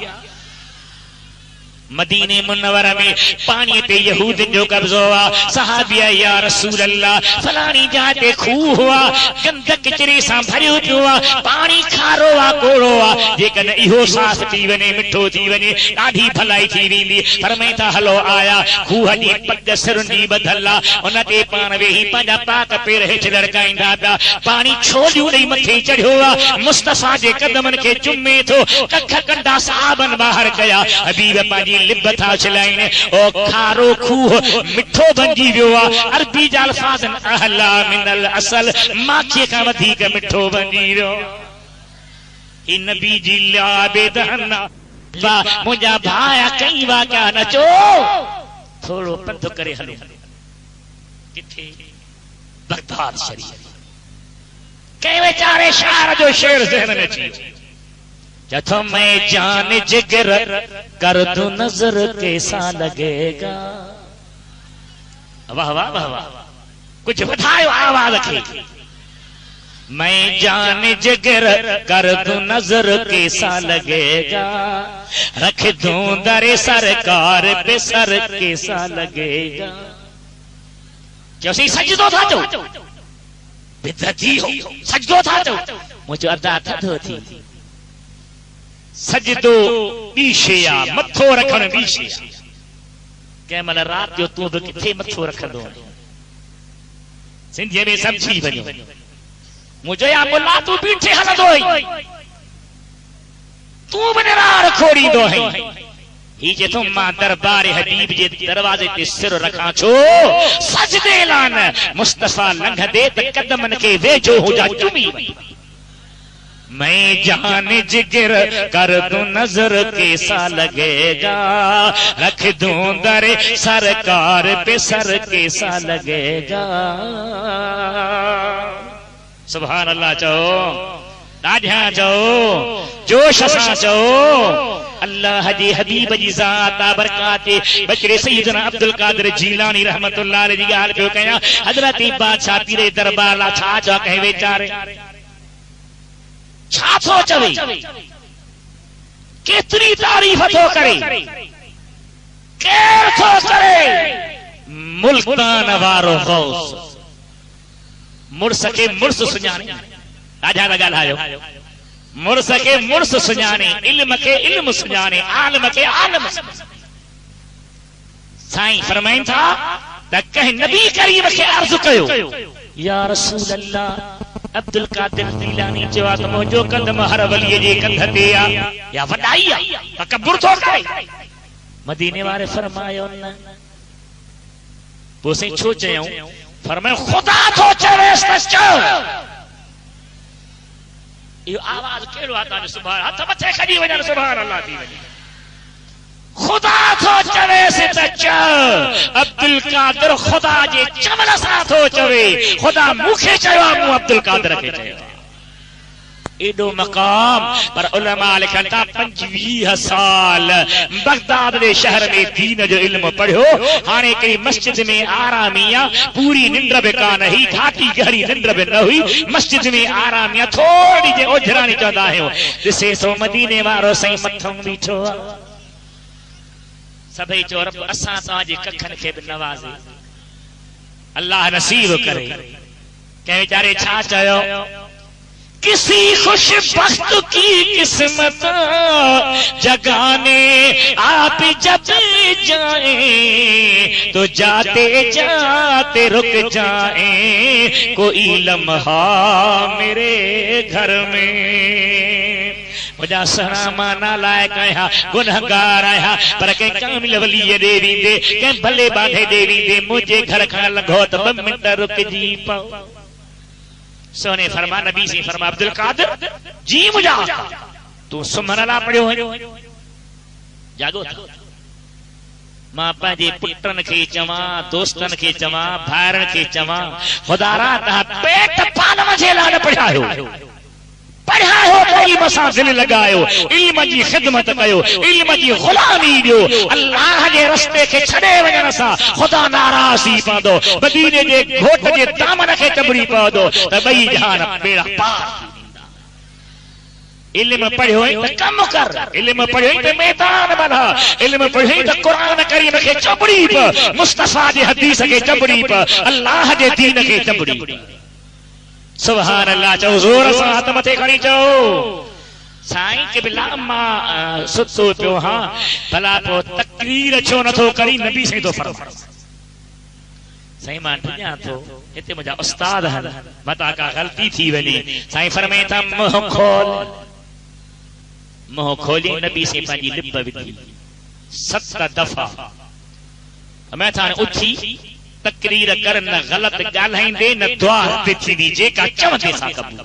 Speaker 1: मदीने मुनव्वर में पानी पे यहूद जो कब्जो आ। सहाबिया या रसूल अल्लाह फलानी जहाँ ते खूह हुआ, गंदक किचरे सां भरियो पियो आ, पानी खारो आ कोड़ो आ, जेकॾहिं इहो साफ़ थी वञे मिठो थी वञे ॾाढी भलाई थी वेंदी। फरमाइता हलो आया, खूह जी पग सिरुंडी ॿधल आ, उन ते पाण वेही पंहिंजा पाक पेर हेठि लड़काईंदा पिया। पानी छोलियूं ॾेई मथे चढ़ियो आ, मुस्तफ़ा जे कदमनि खे चुमे थो, कख कंडा साहबन ॿाहिरि कया। हबीब पंहिंजी लिब था छिलाइनि, ओ खारो खूह मिठो बणजी वियो आहे। अरबी जा अल्फाज़ अहला मिनल असल, माखीअ खां वधीक मिठो बणजी वियो। ही नबी जी लाबेदहना वाह मुंहिंजा भाया कई वाक़िया न चो, थोड़ो पंधु करे हलो। किथे? बगदाद शरीफ। कंहिं वीचारे शायर जो शेर ज़हन में अची वियो, जथो मैं जान जिगर कर दूं नजर कैसा लगेगा। वाह वाह वाह वाह, कुछ बताओ आवाज की। मैं जान जिगर कर दूं नजर कैसा लगेगा, रख दूं दरे सरकार पे सर कैसा लगेगा। क्यों सी सजदो था जो बिदती हो, सजदो था जो मुझे अदा था थी। सजदो बीशया मथो रखण बीशया, कंहिं महिल रात जो तूं बि किथे मथो रखंदो? सिंधीअ में समझी वञो। मुंहिंजो या मुला तूं बीठे हलंदो आहीं, तूं बि निरार खोड़ींदो आहीं। ही चेतो मां दरबार हबीब जे दरवाजे ते सिर रखां छो, सजदे लान मुस्तफा लंघदे त कदमन के वेझो हो जा चुमी। मैं जान जिगर कर दूं नजर कैसा लगेगा, रख दूं दरे सरकार पे सर कैसा लगेगा। सुभान अल्लाह चओ, ॾाढा चओ, जोश सां चओ। अल्लाह जी हबीब जी ज़ात बरकात बचरे सैयदना अब्दुल कादिर जीलानी रहमतुल्लाह अलैहि जी ॻाल्हि पियो कयां। हज़रत बादशाह पीरे दरबार ला छा चओ कहे वीचारे, छा थो चवे, केतिरी तारीफ़ थो करे, केर थो करे। मुल्तान वारो गौस मुड़स खे मुड़स सुञाणे, ॾाढा था ॻाल्हायो। मुड़स खे मुड़स सुञाणे, इल्म खे इल्म सुञाणे, आलम खे आलम सुञाणे। साईं फरमाइनि था त कंहिं नबी करीम खे अर्ज़ कयो, या रसूल अल्लाह अब्दुल कादिर जीलानी चवा त मुंहिंजो कदम हर वलीअ जे कंध ते आ या वॾाई आ तकबुर थो करे। मदीने वारे फरमायो न पोइ साईं छो चयऊं? फरमायो ख़ुदा थो चवेसि त चओ। इहो आवाज़ कहिड़ो आहे तव्हांजो? सुभाणे हथ मथे खणी वञनि सुभाणे अल्लाह थी वञे। ख़ुदा थो चवेसि त चओ। अब्दुल कादिर ख़ुदा जे चवण सां थो चवे। ख़ुदा मूंखे चयो आहे, मूं अब्दुल कादिर खे चयो। एडो मकाम पर उलमा लिखनि था 25 साल बगदाद जे शहर में दीन जो इल्म पढ़ियो। हाणे हिकिड़ी मस्जिद में आरामिया, पूरी निंड बि कान हुई, घाटी गहरी निंड बि न हुई, मस्जिद में आरामिया थोड़ी जे ओझराणी चवंदा आहियूं। ॾिसे सो मदीने वारो साईं मथां बीठो आहे। सभई चो रब असां तव्हांजे कखनि खे बि नवाज़े, अल्लाह नसीब करे। कंहिं वीचारे छा चयो? किसी खुशबख्त की किस्मत जगाने आप जब जाए तो जाते जाते रुक जाए कोई लम्हा मेरे घर में। मुझा सणा माना लायक आया, गुनहगार आया, पर कंहिं कामिल वलीअ ॾे वेंदे, कंहिं भले बांधे ॾे वेंदे, मुंहिंजे घर खां लंघो त 2 मिंट रुकजी पओ। सोने फरमा नबी से फरमा अब्दुल कादिर जी मुझा तू सुमन ला पढ़ियो जागो। मां पंहिंजे पुटनि खे चवां, दोस्तनि खे चवां, भाइरनि खे चवां, ख़ुदा तव्हां पेट पालण जे लाइ न पढ़ायो। पढ़ायो तो इल्म सां दिल लगायो, इल्म जी ख़िदमत कयो, इल्म जी ग़ुलामी ॾियो। अल्लाह जे रस्ते खे छॾे वञण सां ख़ुदा नाराज़ थी पवंदो, मदीने जे घोट जे दामन खे चबड़ी पवंदो त ॿई जहान बेड़ा पार। इल्म पढ़ियो त कम कर, इल्म पढ़ियो त मैदान बना, इल्म पढ़ियो त क़ुरान करीम खे चबड़ी प, मुस्तफ़ा जे हदीस खे चबड़ी प, अल्लाह जे दीन खे चबड़ी। सुभान अल्लाह चओ, ज़ोर सां हथ मथे खणी चओ। साईं के बिला मां सुतो पियो हां, भला पोइ तकरीर छो नथो करी? नबी साईं तो फरमा। साईं मां ॾियां थो, हिते मुंहिंजा उस्ताद आहिनि, मता का ग़लती थी वञे। साईं फरमाए था मुंहुं खोल। मुंहुं खोली नबी से पंहिंजी लिप विधी 7 दफ़ा। मैं था उथी तकरीर कर, न गलत ॻाल्हाईंदे, न दुआ ते थींदी, जेका चवंदे सां क़बूल।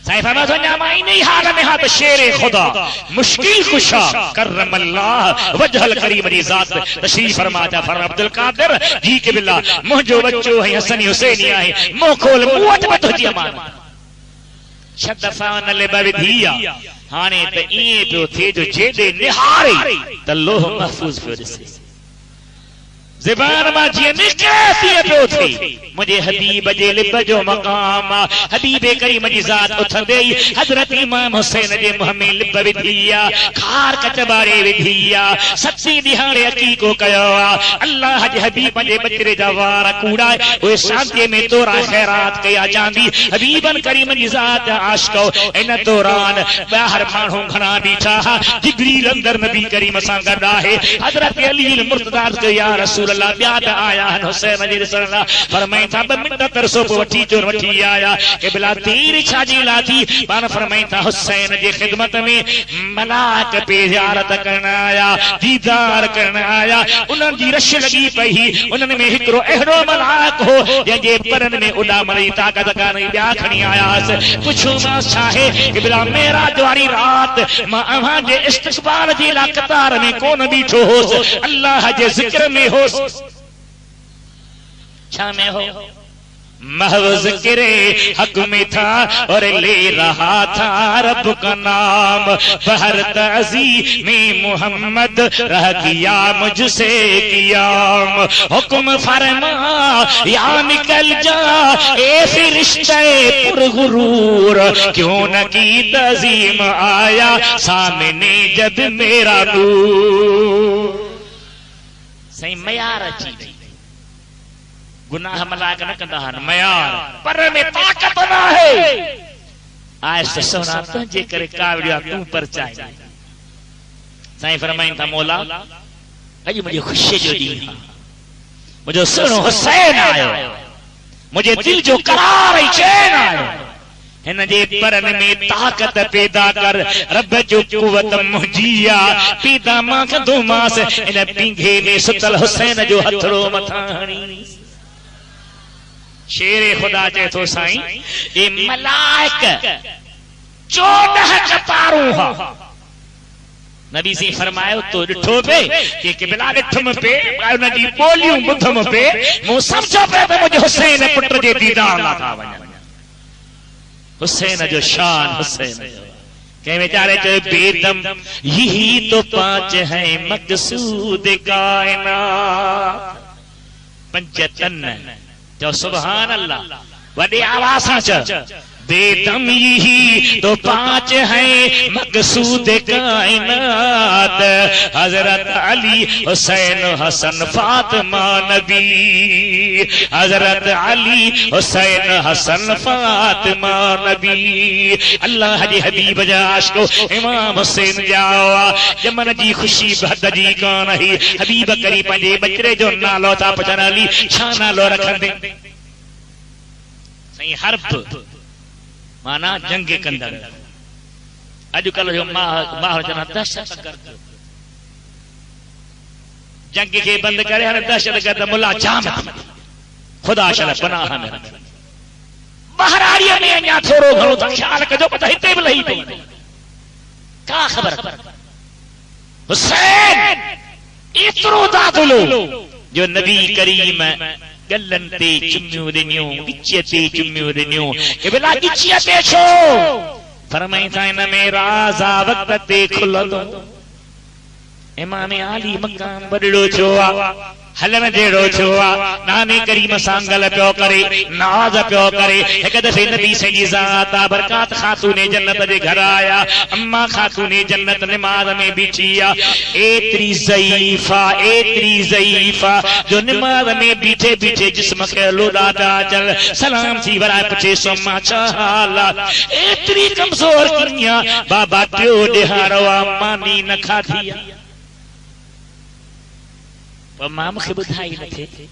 Speaker 1: साईं फरमायो अञा मां इन ई हाल में हा त शेरे ख़ुदा मुश्किल कुशा करम अल्लाह वजहल करीम जी ज़ात तशरीफ़ फरमा था। फरमा अब्दुल कादिर जी के बिल्ला मुंहिंजो बच्चो है, हसनी हुसैनी आहे, मुंहुं खोल, मूं वटि बि तुंहिंजी अमानत। 6 दफ़ा न लिब विधी आहे। हाणे त ईअं पियो थिए जो जेॾे निहारे त लोह महफ़ूज़ पियो ॾिसे, ज़बान मां जीअं निकिरे तीअं पियो थिए। मुंहिंजे हबीब जे लिब जो मक़ाम आहे। हबीब करीम जी ज़ात उथंदे ई हज़रत इमाम हुसैन जे मुंहं में लिब विधी आहे, खार कचबारे विधी आहे, 7 दिहाड़े अक़ीक़ो कयो आहे। अल्लाह जे हबीब जे बचड़े जा वार कूड़ाए उहे शांतीअ में तोरा ख़ैरात कया चांदी। हबीबन करीम जी ज़ात जा आशिक़ो इन दौरान ॿाहिरि माण्हू घणा बीठा, जिब्रील अंदर नबी करीम सां गॾु आहे। हज़रत अली मुर्तज़ा जो या रसूल अल्लाह ॿिया त आया आहिनि हुसैन जे ॾिसण लाइ। फरमाइनि था 2 मिंट तरसो पोइ वठी चोर वठी आया के बिला देर छाजी लाथी? पाण फरमाइनि था हुसैन जे ख़िदमत में मलाक पे ज़ियारत करण आया, दीदार करण आया। उन्हनि जी रश लॻी पई। उन्हनि में हिकिड़ो अहिड़ो मलाक हो जंहिंजे परनि में उॾामण जी ताक़त कान, ॿिया खणी आयासीं। पुछोमांसि छा आहे? के बिला मेराज वारी रात मां अव्हां जे इस्तक़बाल जे लाइ क़तार में कोन बीठो होसि, अल्लाह जे ज़िक्र में होसि। छा में हो? महव ज़िक्रे हक में था और ले रहा था रब का नाम। बहर तज़ी में मोहम्मद रह गया मुझसे कियाम। हुक्म फरमा या निकल जा ए फिरिश्ते पुरगुरूर, क्यों न की तज़ीम आया सामने जब मेरा नूर। सही मयार अची वई। गुनाह मलाक न कंदा आहिनि, मयार पर में ताक़त न आहे। आयस सोना तुंहिंजे करे कावड़िया तूं परचाए। साईं फरमाइनि था मौला अॼु मुंहिंजी ख़ुशीअ जो ॾींहुं आहे, मुंहिंजो सुहिणो हुसैन आयो। मुझे दिल जो करार ऐं चैन आयो हिन जे परन में ताकत पैदा कर रब जो कुवत मुंहिंजी आ पीदा मां कंदोमांसि इन पींघे में सुतल हुसैन जो हथड़ो मथां हणी शेरे खुदा चए थो साईं ए मलाइक 14 कपारूं हा नबी से फरमायो तो ॾिठो पे कि क़िबला ॾिठुम पे उन जी ॿोलियूं ॿुधुम पे मूं सम्झो पे त मुंहिंजे हुसैन पुट जे दीदार लाइ था वञनि हुसैन जो शान हुसैन के बेचारे चो बेदम यही तो 5 है मकसूद कायनात 5 तन जो सुभान अल्लाह वॾे आवाज़ सां चओ बेदम यही तो 5 है मकसूद कायनात हजरत अली हुसैन हसन फातिमा नबी हजरत अली हुसैन हसन फातिमा नबी अल्लाह जे हबीब जा आशिको इमाम हुसैन जाओ जमन जी खुशी बद जी कान ही हबीब करी पंहिंजे बचड़े जो नालो था पुछण अली छा नालो रखंदे सही हर्ब माना जंग कंदड़ अॼुकल्ह जो माहौल चवंदा दहशतगर्द जंग के बंद करे हाणे दहशतगर्द मुला जाम खुदा शल पनाह में बहराड़ीअ में अञा थोरो घणो त ख्याल कजो त हिते बि लही पई का ख़बर हुसैन एतिरो दादुलो जो नबी करीम गलन ते चुम्मियूं ॾिनियूं गिचीअ ते चुम्मियूं ॾिनियूं कि भला गिचीअ ते छो फरमाई था हिन में राज़ आ वक़्त ते खुलंदो इमाम आली मकाम वॾड़ो छो आ हलन जहिड़ो छो आ नाने करीम सां गल पियो करे नाज़ पियो करे हिकु दफ़े नबी सॼी ज़ात आ बरकात खातून जन्नत जे घर आया अम्मा खातून जन्नत निमाज़ में बीठी आ एतरी ज़ईफ़ा जो निमाज़ में बीठे बीठे जिस्म खे लोॾा पिया चल सलाम थी वराए पुछे सोमा छा हाल आ एतरी कमज़ोर कीअं बाबा टियों ॾिहारो आ मानी न खाधी मां मूंखे ॿुधाई न थिए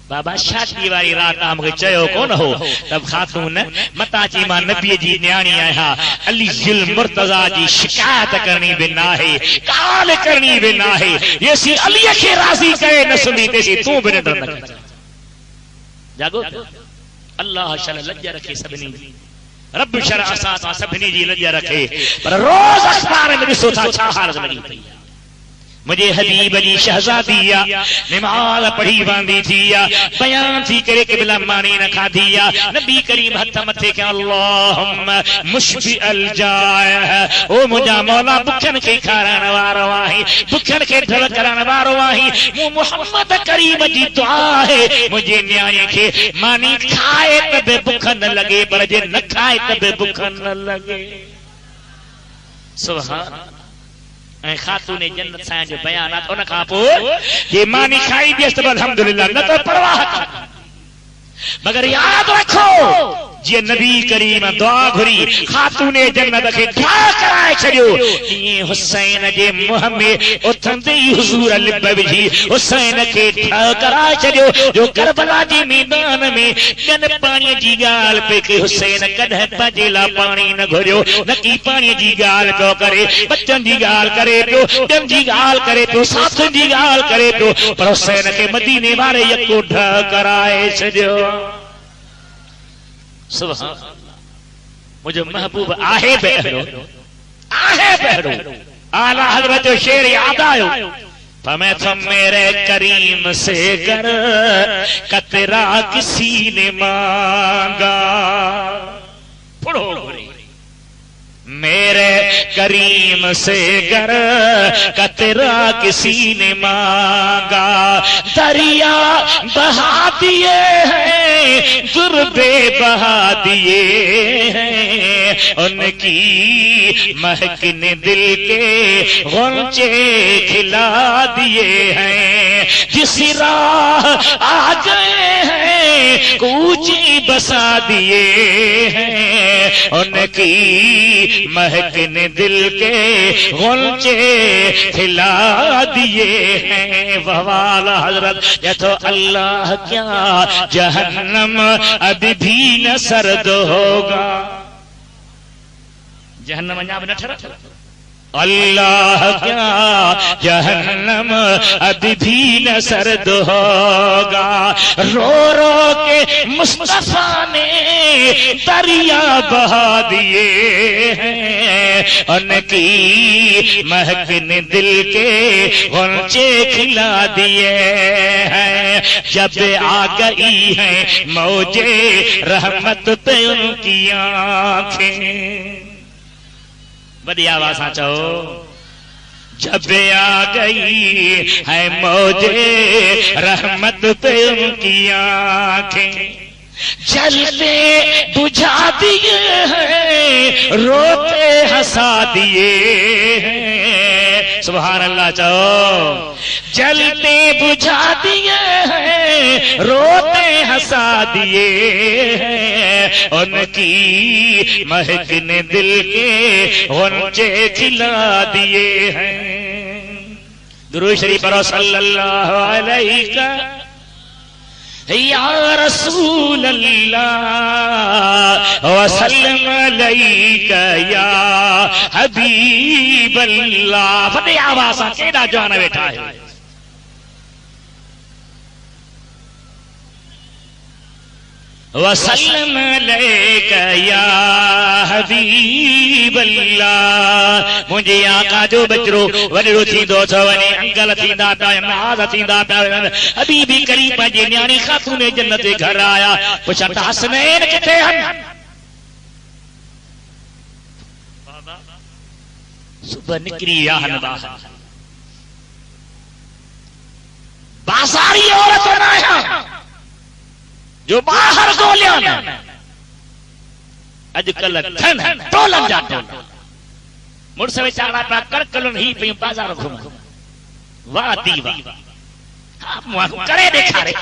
Speaker 1: बाबा शादी वारी रात मूंखे चयो कोन हो तब खातून मता ची मां नबीअ जी न्याणी आहियां अली ज़िल मुर्तज़ा जी शिकायत करणी बि नाहे काल करणी बि नाहे येसी अलीअ खे राज़ी करे न सुम्ही तेसी तूं बि निंड न कर जागो अल्लाह शल लज रखे सभिनी जी रब शर असां सभिनी जी लज रखे पर रोज़ अख़बार में ॾिसो था छा हालत लॻी पई मुझे हबीब जी शहजादी आ नमाज पढ़ी वांदी थी आ बयान थी करे क़िबला मानी न खाधी आ नबी करीम हथ मथे के अल्लाहुम्मा मुशबि अल जाए ओ मुझा मौला बुखन के खाराइण वारो आहे बुखन के ढल करण वारो आहे मु मोहम्मद करीम जी दुआ है मुझे न्याणे के मानी खाए त बि बुख न लगे पर जे न खाए त बि बुख न लगे सुभान खातून जन्नत सां जो बयानात उन खां पोइ ये मानी खाई दियस त अल्हम्दुलिल्लाह न तो परवाह मगर याद रखो जे नबी करीम दुआ घुरी खातून जन्नत के क्या कराए छड़ियो ये हुसैन जे मुंह में उथंदे ही हुजूर लिब विझी हुसैन के ठा कराए छड़ियो जो करबला जे मैदान में कन पानी जी गाल पे के हुसैन कदह पंहिंजे ला पानी न घुरियो न की पानी जी गाल पियो करे बच्चन जी गाल करे पियो ॾम जी गाल करे पियो साथन जी गाल करे पियो पर हुसैन के मदीने वारे यको ढ कराए छड़ियो सुभान मुझे महबूब आहे बहरो आला हजरत जो शेर याद आयो मैं तो मेरे करीम से कर कतरा किसी ने मांगा पढ़ो मेरे करीम से गर कतरा किसी ने मांगा दरिया बहा दिए हैं दुर्बे बहा दिए हैं उनकी महक ने दिल के गौचे खिला दिए हैं जिस राह आ गए हैं कूची बसा दिए हैं, उनकी महक ने दिल के गुलचे खिला दिए हैं। वाला हजरत ये तो अल्लाह क्या जहन्नम अभी भी न सर्द होगा। जहन्नम अञा बि न ठर अल्लाह क्या जहन्नम अभी भी न सर्द होगा। रो रो के मुस्तफा ने दरिया बहा दिए हैं, उनकी महक ने दिल के गुलचे खिला दिए हैं। जब आ गई है मौजे रहमत पे उनकी आंखें, बड़ी आवाज चो, जब आ गई है मौजे रहमत पे उनकी आंखें, जलते बुझा दिए हैं, रोते हंसा दिए हैं। सुभान अल्लाह चो, जलते बुझा दिए हैं, रोते हंसा दिए हैं, उनकी महक ने दिल के गुलचे खिला दिए हैं। दुरूद शरीफ पढ़ो सल्लल्लाहु अलैहि या रसूल अल्लाह वसल्लम अलैका या हबीब अल्लाह। फटे आवाज़ केड़ा जान वेठा है। वसल्लम अलैका या हबीब अल्लाह। मुझे आका जो बचरो वडो थींदो छ वने अंकल थींदा पिया, नाज़ थींदा पिया। हबीबी करीम पंहिंजी न्याणी ख़ातून जन्नत जे घर आया, पुछा त हसनैन किथे हन? सुबह निकरी विया हन ॿाहिरि, बाज़ारी औरत न आया जो बाहर गोलिया अजकल थन टोलन जा टोला मुड़स वेचारा पिया कड़कलन ही पई बाजार घुम। वाह दीवा आप करे ॾेखारे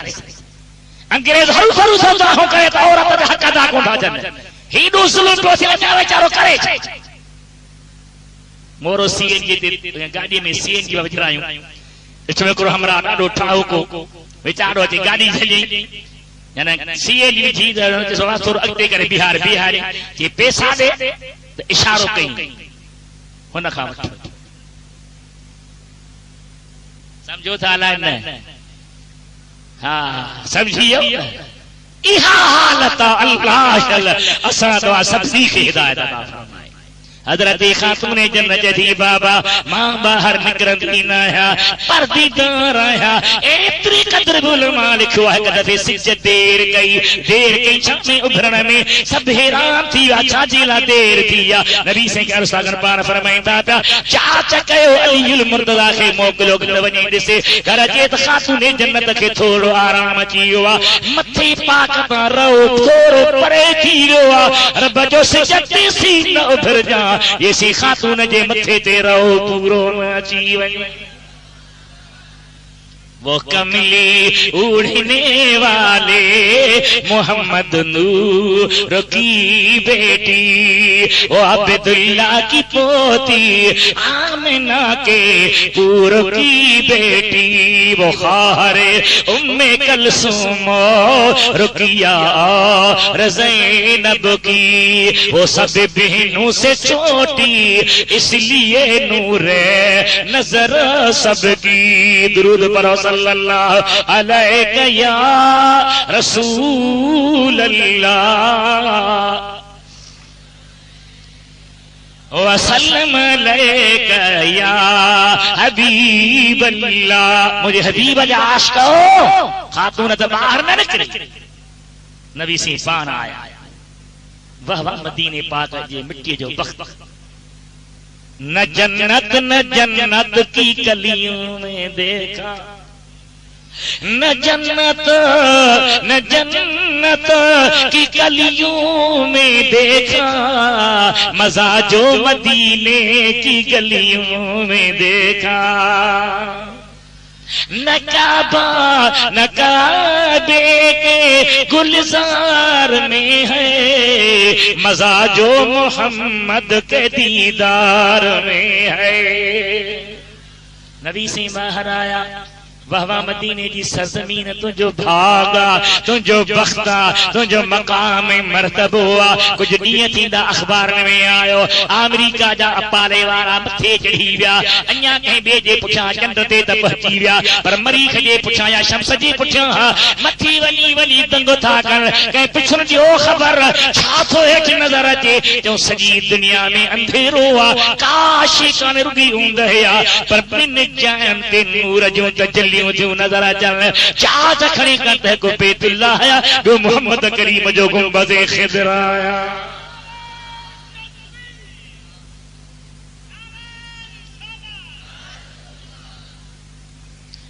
Speaker 1: अंग्रेज हरू हरू सोचा हो करे त औरत जा हक अदा कोन था जन हेॾो ज़ुल्म पियो थिए वेचारो करे। मोरो सीएनजी ते गाड़ी में सीएनजी विझरायूं, इसमें को हमरा ॾाढो ठाहो को वेचारो अची गाड़ी झली सीएनजी विझी थोरो अॻिते करे बिहार बिहारी कि पैसा दे त इशारो कई हुन खां वठी। समझो था अलाए न? हाँ समझी वियो। इहा हालत अल्लाह असां तव्हां सभिनी खे हिदायत अता फरमाए। हजरत खातून जन्नत जी बाबा मां बाहर निकरंदी न आया, परदीदार आया। एतरी कदर उलमा लिखो है कदे सिज देर कई छमे उभरण में सब हैरान थी विया, छाजे ला देर थी या। नबी से कर सागर पार फरमाइंदा पिया चाच कयो अलीउल मुर्तजा खे मोकलो न वञी ॾिसे घर जे त खातून जन्नत खे थोरो आराम अची वियो आ, मथे पाक तां रहो थोरो परे थी वियो आ। रब जो सिजदे सी न उभर जा, ये सी खातून जे मथे ते रहो पूरो न अची वञे। वो कमली उड़ने वाले मोहम्मद नूर की बेटी, वो अब्दुल्ला की पोती आमिना के पूर की बेटी, वो खारे उम्मे कलसूम रुकिया और ज़ैनब की, वो सब बहनों से छोटी इसलिए नूर नजर सबकी। दुरूद पढ़ो सल्लल्लाहु अलैहि या रसूल अल्लाह वसल्लम अलैका या हबीब अल्लाह। मुझे हबीब जा आशिक हो, खातून त बाहर न निकरी, नबी से पान आया। वह मदीने पाक जे मिट्टी जो बख्त, न जन्नत की कलियों में देखा, न जन्नत की कलियों में देखा, मजा जो मदीने की गलियों में देखा। न काबा न काबे के गुलजार में है, मजा जो मोहम्मद के दीदार में है। नबी से बाहर आया, वह मदीने की सरजमीन तुझो भागा, तुझो बख्ता, तुझो मकाम मरतब हुआ। कुछ ॾींहं थींदा अख़बार में आयो, अमेरिका जा पाले वारा मथे चढ़ी विया, अञा कंहिं ॿिए जे पुठियां चंड ते त पहुची विया, पर मरीख़ जे पुठियां या शम्स जे पुठियां मथी वञी वञी दंगो था कनि। कंहिं पुछण ॾियो ख़बर छा थो हेठि नज़र अचे, चऊं सॼी दुनिया में अंधेरो आहे, काश कान रुॻी हूंद हुया, पर ॿिनि जायुनि ते नूर जूं तजल्ली जो नजर अचन। चाच खणी कंदे को बैतुल्लाह आया, ॿियो मोहम्मद करीम जो गुंबद ख़िदर आया।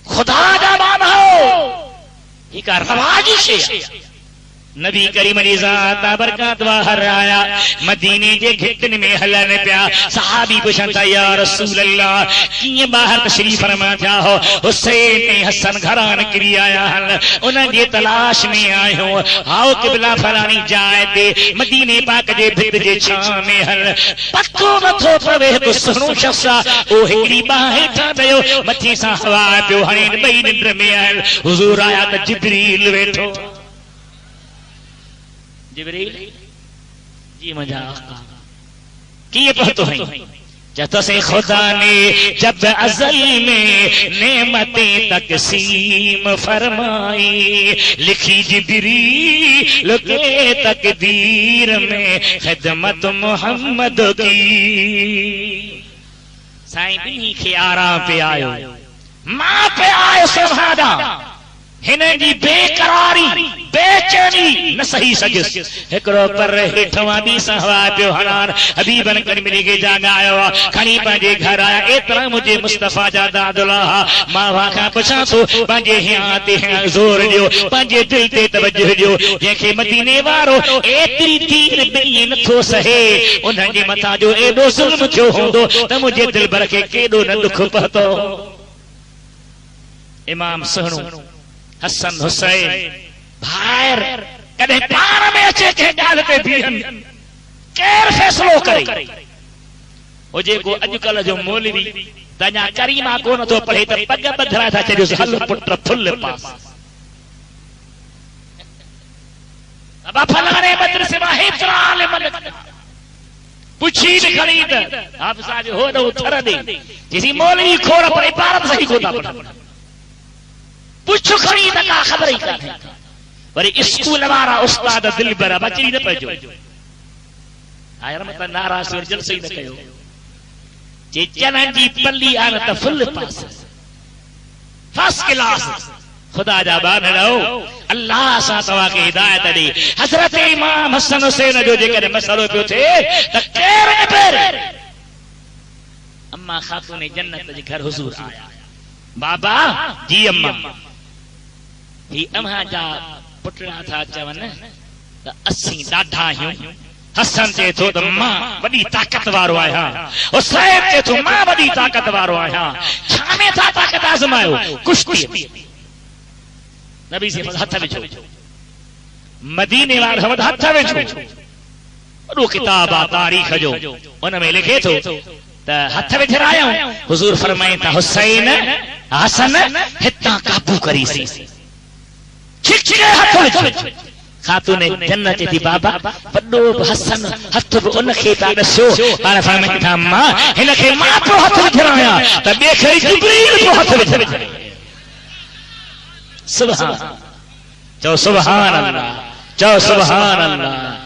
Speaker 1: खुदा जा मानो हिका रवाजी शे। नबी करीम अली ज़ात बरकत बाहर आया, मदीने जे घिटन में हलन पिया। सहाबी पुछन था या रसूल अल्लाह कीअं बाहर तशरीफ फरमा थिया हो? हुसैन ऐं हसन घरां निकिरी आया हन, उन्हनि जे तलाश में आहियूं। हाओ क़िबला फलानी जाइ ते मदीने पाक जे भित जे छां में हन, पको नथो पवे हिकु सुहिणो शख़्स आहे, उहो हिकिड़ी बांह हेठां पियो, मथे सां हवा पियो हणे, ॿई निंड में आहिनि। हुज़ूर आया त जिब्रील वेठो। जिब्रील जी मुंहिंजा आका कीअं पहुतो है? जत से खुदा ने जब अज़ल में नेमतें तक़सीम फरमाई, लिखी जिब्रील के तकदीर में खिदमत मोहम्मद की। साईं ॿिन्ही खे आराम पे आयो, मां पे आयो सुभादा। हिन जी बेकरारी बेचैनी न सही सघियुसि। हिकिड़ो पर हेठवां बि सां हवा पियो हलान, हबीबन करीम खे जाॻायो, खणी पंहिंजे घर आया। एतिरा मुंहिंजे मुस्तफ़ा जा दादुला, मां वाखां पुछां थो, पंहिंजे हियां ते हियां ज़ोर ॾियो, पंहिंजे दिलि ते तवजो ॾियो। जंहिंखे मदीने वारो एतिरी तीर ॿिली नथो सहे, उन्हनि जे मथां जो एॾो ज़ुल्म थियो हूंदो त मुंहिंजे दिलबर खे केॾो न दुख पहुतो। इमाम सुहिणो हसन हुसैन भाइर कॾहिं पाण में अचे कंहिं ॻाल्हि ते बीहनि, केरु फ़ैसिलो करे? हो जेको अॼुकल्ह जो मौलवी त अञा करीमा कोन थो पढ़े त पग ॿधरा था चढ़ियोसि, हल पुट फुल पास। फलाणे मदरसे मां हेतिरा आलिम पुछी खणी त हाफ़िज़ जो हो ॾो थर ॾे, जेसी मौलवी खोड़ पर इबारत सही कोन था पढ़नि। पुछ खणी त का ख़बर ई कान्हे। वरी स्कूल वारा उस्ताद दिलबर बचड़ी न पइजो, आयर मत नाराज़ वर जलसे ई न कयो। जे चननि जी पल्ली आन त फुल पास, फर्स्ट क्लास। खुदा जा बानड़ो, अल्लाह सां तव्हां खे हिदायत ॾे। हज़रत इमाम हसन हुसैन जो जेकॾहिं मसइलो पियो थिए त केरु निबेर? अम्मा खातून जन्नत जे घर हुज़ूर आया। बाबा जी अम्मा, ही अम्मा जा पुटड़ा था चवनि त असीं ॾाढा आहियूं। हसन चए थो त मां वॾी ताक़त वारो आहियां, हुसैन चए थो मां वॾी ताक़त वारो आहियां। छा में था ताक़त आज़मायो? कुश्ती। नबी से हथ विझो, मदीने वारा हथ विझो। वॾो किताब आहे तारीख़ जो, उन में लिखे थो त हथ विझरायूं। हुज़ूर फरमाइनि था हुसैन हसन हितां काबू करीसीं, छिके हथ विझो। खातून जन्नत थी बाबा वॾो हसन हथ बि उन खे था ॾसियो। पाण फरमाइनि था मां हिन खे मां पियो हथ विझरायां त ॿिए खे जिब्रील पियो हथ विझे। सुभान, चओ सुभान अल्लाह, चओ सुभान अल्लाह।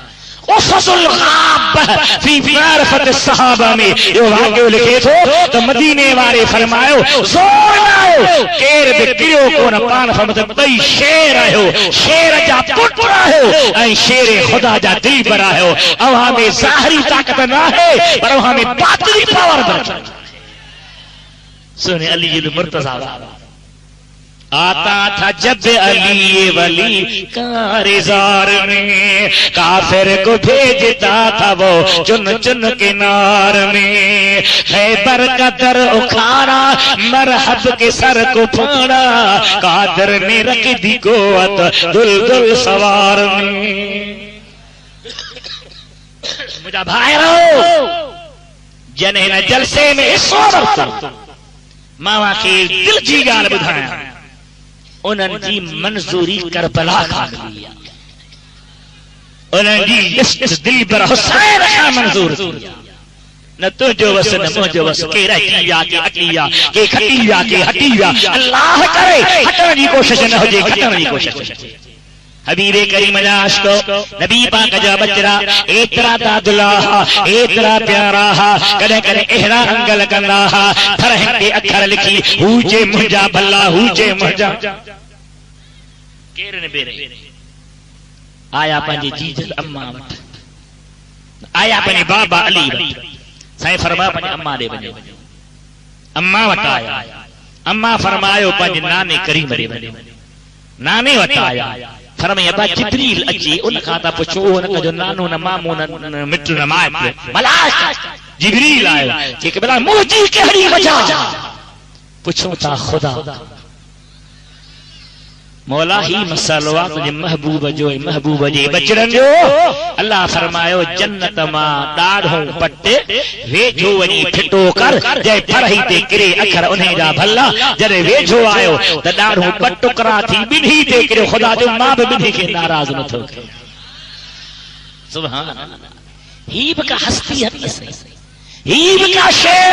Speaker 1: उफ़ज़ुल ग़ाब फी मारिफ़त सहाबा में यो वाक़ियो लिखे थो त मदीने वारे फरमायो ज़ोर लायो, केर बि किरियो कोन। पाण फरमायो ॿई शेर आहियो, शेर जा पुट आहियो ऐं शेर ख़ुदा जा दिलबर आहियो। अव्हां में ज़ाहिरी ताक़त न आहे, पर अव्हां में बातिनी पावर बरकत। सुने अली जी मुर्तज़ा आता था जब अली वली कारज़ार में, काफिर को भेजता था वो चुन चुन के नार में। खैबर का दर उखाड़ा, मरहब के सर को फाड़ा, कादर ने रख दी कुव्वत दुलदुल सवार में। मुझा भाइरो जने न जलसे में इस वक्त मावा के दिल जी गाल बुधाया, उन्हनि जी मंजूरी करबला खां मिली आहे, उन्हनि जी लिस्ट दिल पर हुसैन खां मंजूर थी। न तुझो वस न मुझो वस, के रही विया के हटी विया, के खटी विया के हटी विया। अल्लाह करे हटण जी कोशिश न हुजे, खटण जी कोशिश। हबीबे करीम जा आशिको नबी पाक जा बचरा एतरा दादुला, एतरा प्यारा, कदे कदे अहिड़ा अंग लगंदा, फरह ते अखर लिखी हुजे मुंहिंजा भला, हुजे मुंहिंजा। केर ने बेरे आया पंहिंजे जीजल अम्मा वटि, आया पंहिंजे बाबा अली वटि। साईं फरमायो पंहिंजे अम्मा ॾे वञो, अम्मा वटि आया। अम्मा फरमायो पंहिंजे नाने करीम ॾे वञो, नाने वटि आया। फरमाया बा जिब्रील अची, उन खां था पुछो उन जो नानो न मामो न मिट न माइट, भला जिब्रील आयो कि भला मुंहिंजी कहिड़ी वजह पुछो था खुदा। मौला ही मसालो आहे तुंहिंजे महबूब जो, महबूब जे बचड़नि जो। अल्लाह फरमायो जन्नत मां ॾाढो पट वेझो वञी फिटो कर, जंहिं फरही ते किरे अखर उन जा भला। जॾहिं वेझो आयो त ॾाढो ॿ टुकड़ा थी ॿिन्ही ते किरियो। ख़ुदा जो मां बि ॿिन्ही खे नाराज़ नथो कयां। सुभान अल्लाह। ही बि का हस्ती हती, ही बि का शइ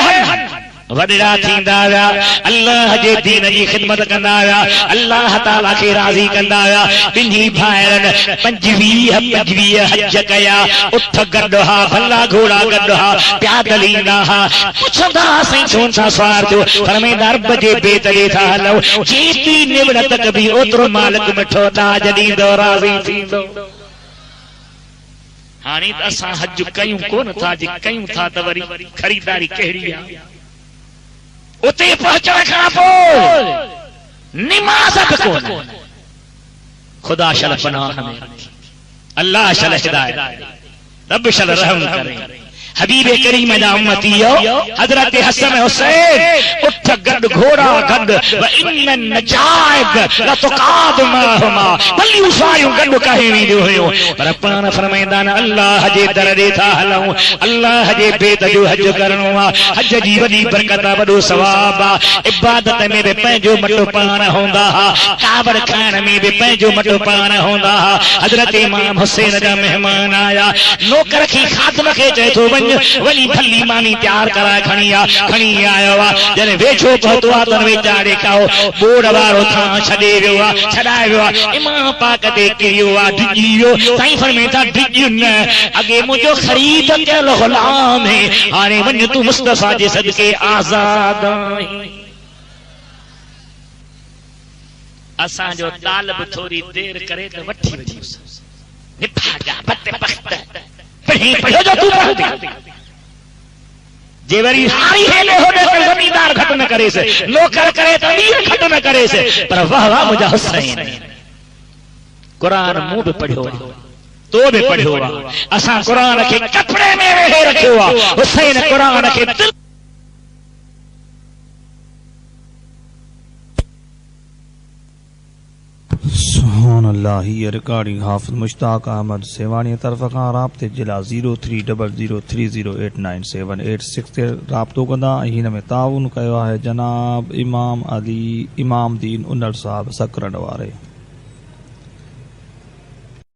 Speaker 1: वॾड़ा थींदा विया, अल्लाह जे दीन जी ख़िदमत कंदा विया, अल्लाह ताला खे राज़ी कंदा विया। ॿिन्ही भाइरनि 25 हज कया। उठ गॾु हा, भला घोड़ा गॾु हा, प्यादल ईंदा हा। पुछंदा साईं छो था सवार थियो? फरमाईंदा रब जे बेत ॾे था हलूं, जेतिरी निवड़त कबी ओतिरो मालिक मिठो ॾाज ॾींदो, राज़ी थींदो। हाणे त असां हज कयूं कोन था, जे कयूं था त वरी ख़रीदारी कहिड़ी आहे? उते पहुचण खां पोइ निमाज़ बि कोन। खुदा शल पनाह में, अल्लाह शल हिदायत, रब शल रहम करे। हबीबे करीम जा उम्मतियो हजरत हसन हुसैन उठ गॾु घोड़ा गॾु, व इन नजाइब लतुकाद माहुमा, भलियूं सायूं गॾु कहे वेंदियूं हुयूं। पर पाण फरमाईंदा न अल्लाह जे दर ॾे था हलूं, अल्लाह जे बेत जो हज करणो आहे। हज जी वॾी बरकत आहे, वॾो सवाब आहे। इबादत में बि पंहिंजो मटो पाण हूंदा हा, कावड़ खाइण में बि पंहिंजो मटो पाण हूंदा हा। हजरत इमाम हुसैन जा मेहमान आया, नौकर खे खादम खे चए थो वञी भली मानी तैयार कराए खणी आयो आहे। जॾहिं वेझो पहुतो आहे त वेचारे खाओ बोड़ वारो थां छॾे वियो आहे, छॾाए वियो आहे। इमाम पाक ते किरियो आहे, डिॼी वियो। साईं फरमाईंदा डिॼ न, अॻे मुंहिंजो ख़रीद कयल ग़ुलाम है, हाणे वञ तूं मुस्तफ़ा जे सदके आज़ाद आहीं। असांजो तालब थोरी देर करे त वठी वञूं। निभाजा बत बख्त पढ़ियो जो तू पढ़ जे वरी हारी हेले होने से जमींदार घट न करे से, नौकर करे तो वीर घट न करे से। पर वाह वाह मुझा हुसैन, कुरान मुंह भी पढ़ियो तो भी पढ़ियो। असां कुरान के कपड़े में वेहे रखियो आहे, हुसैन कुरान के दिल।
Speaker 2: सुभान अल्लाह। हीअ रिकॉर्डिंग हाफ़िज़ मुश्ताक अहमद सेवाणी तरफ़ खां राब्ते जिला 0300389786 ते राब्तो कंदा। हिन में ताउन कयो आहे जनाब इमाम अली इमाम दीन उनर साहब सकरन वारे।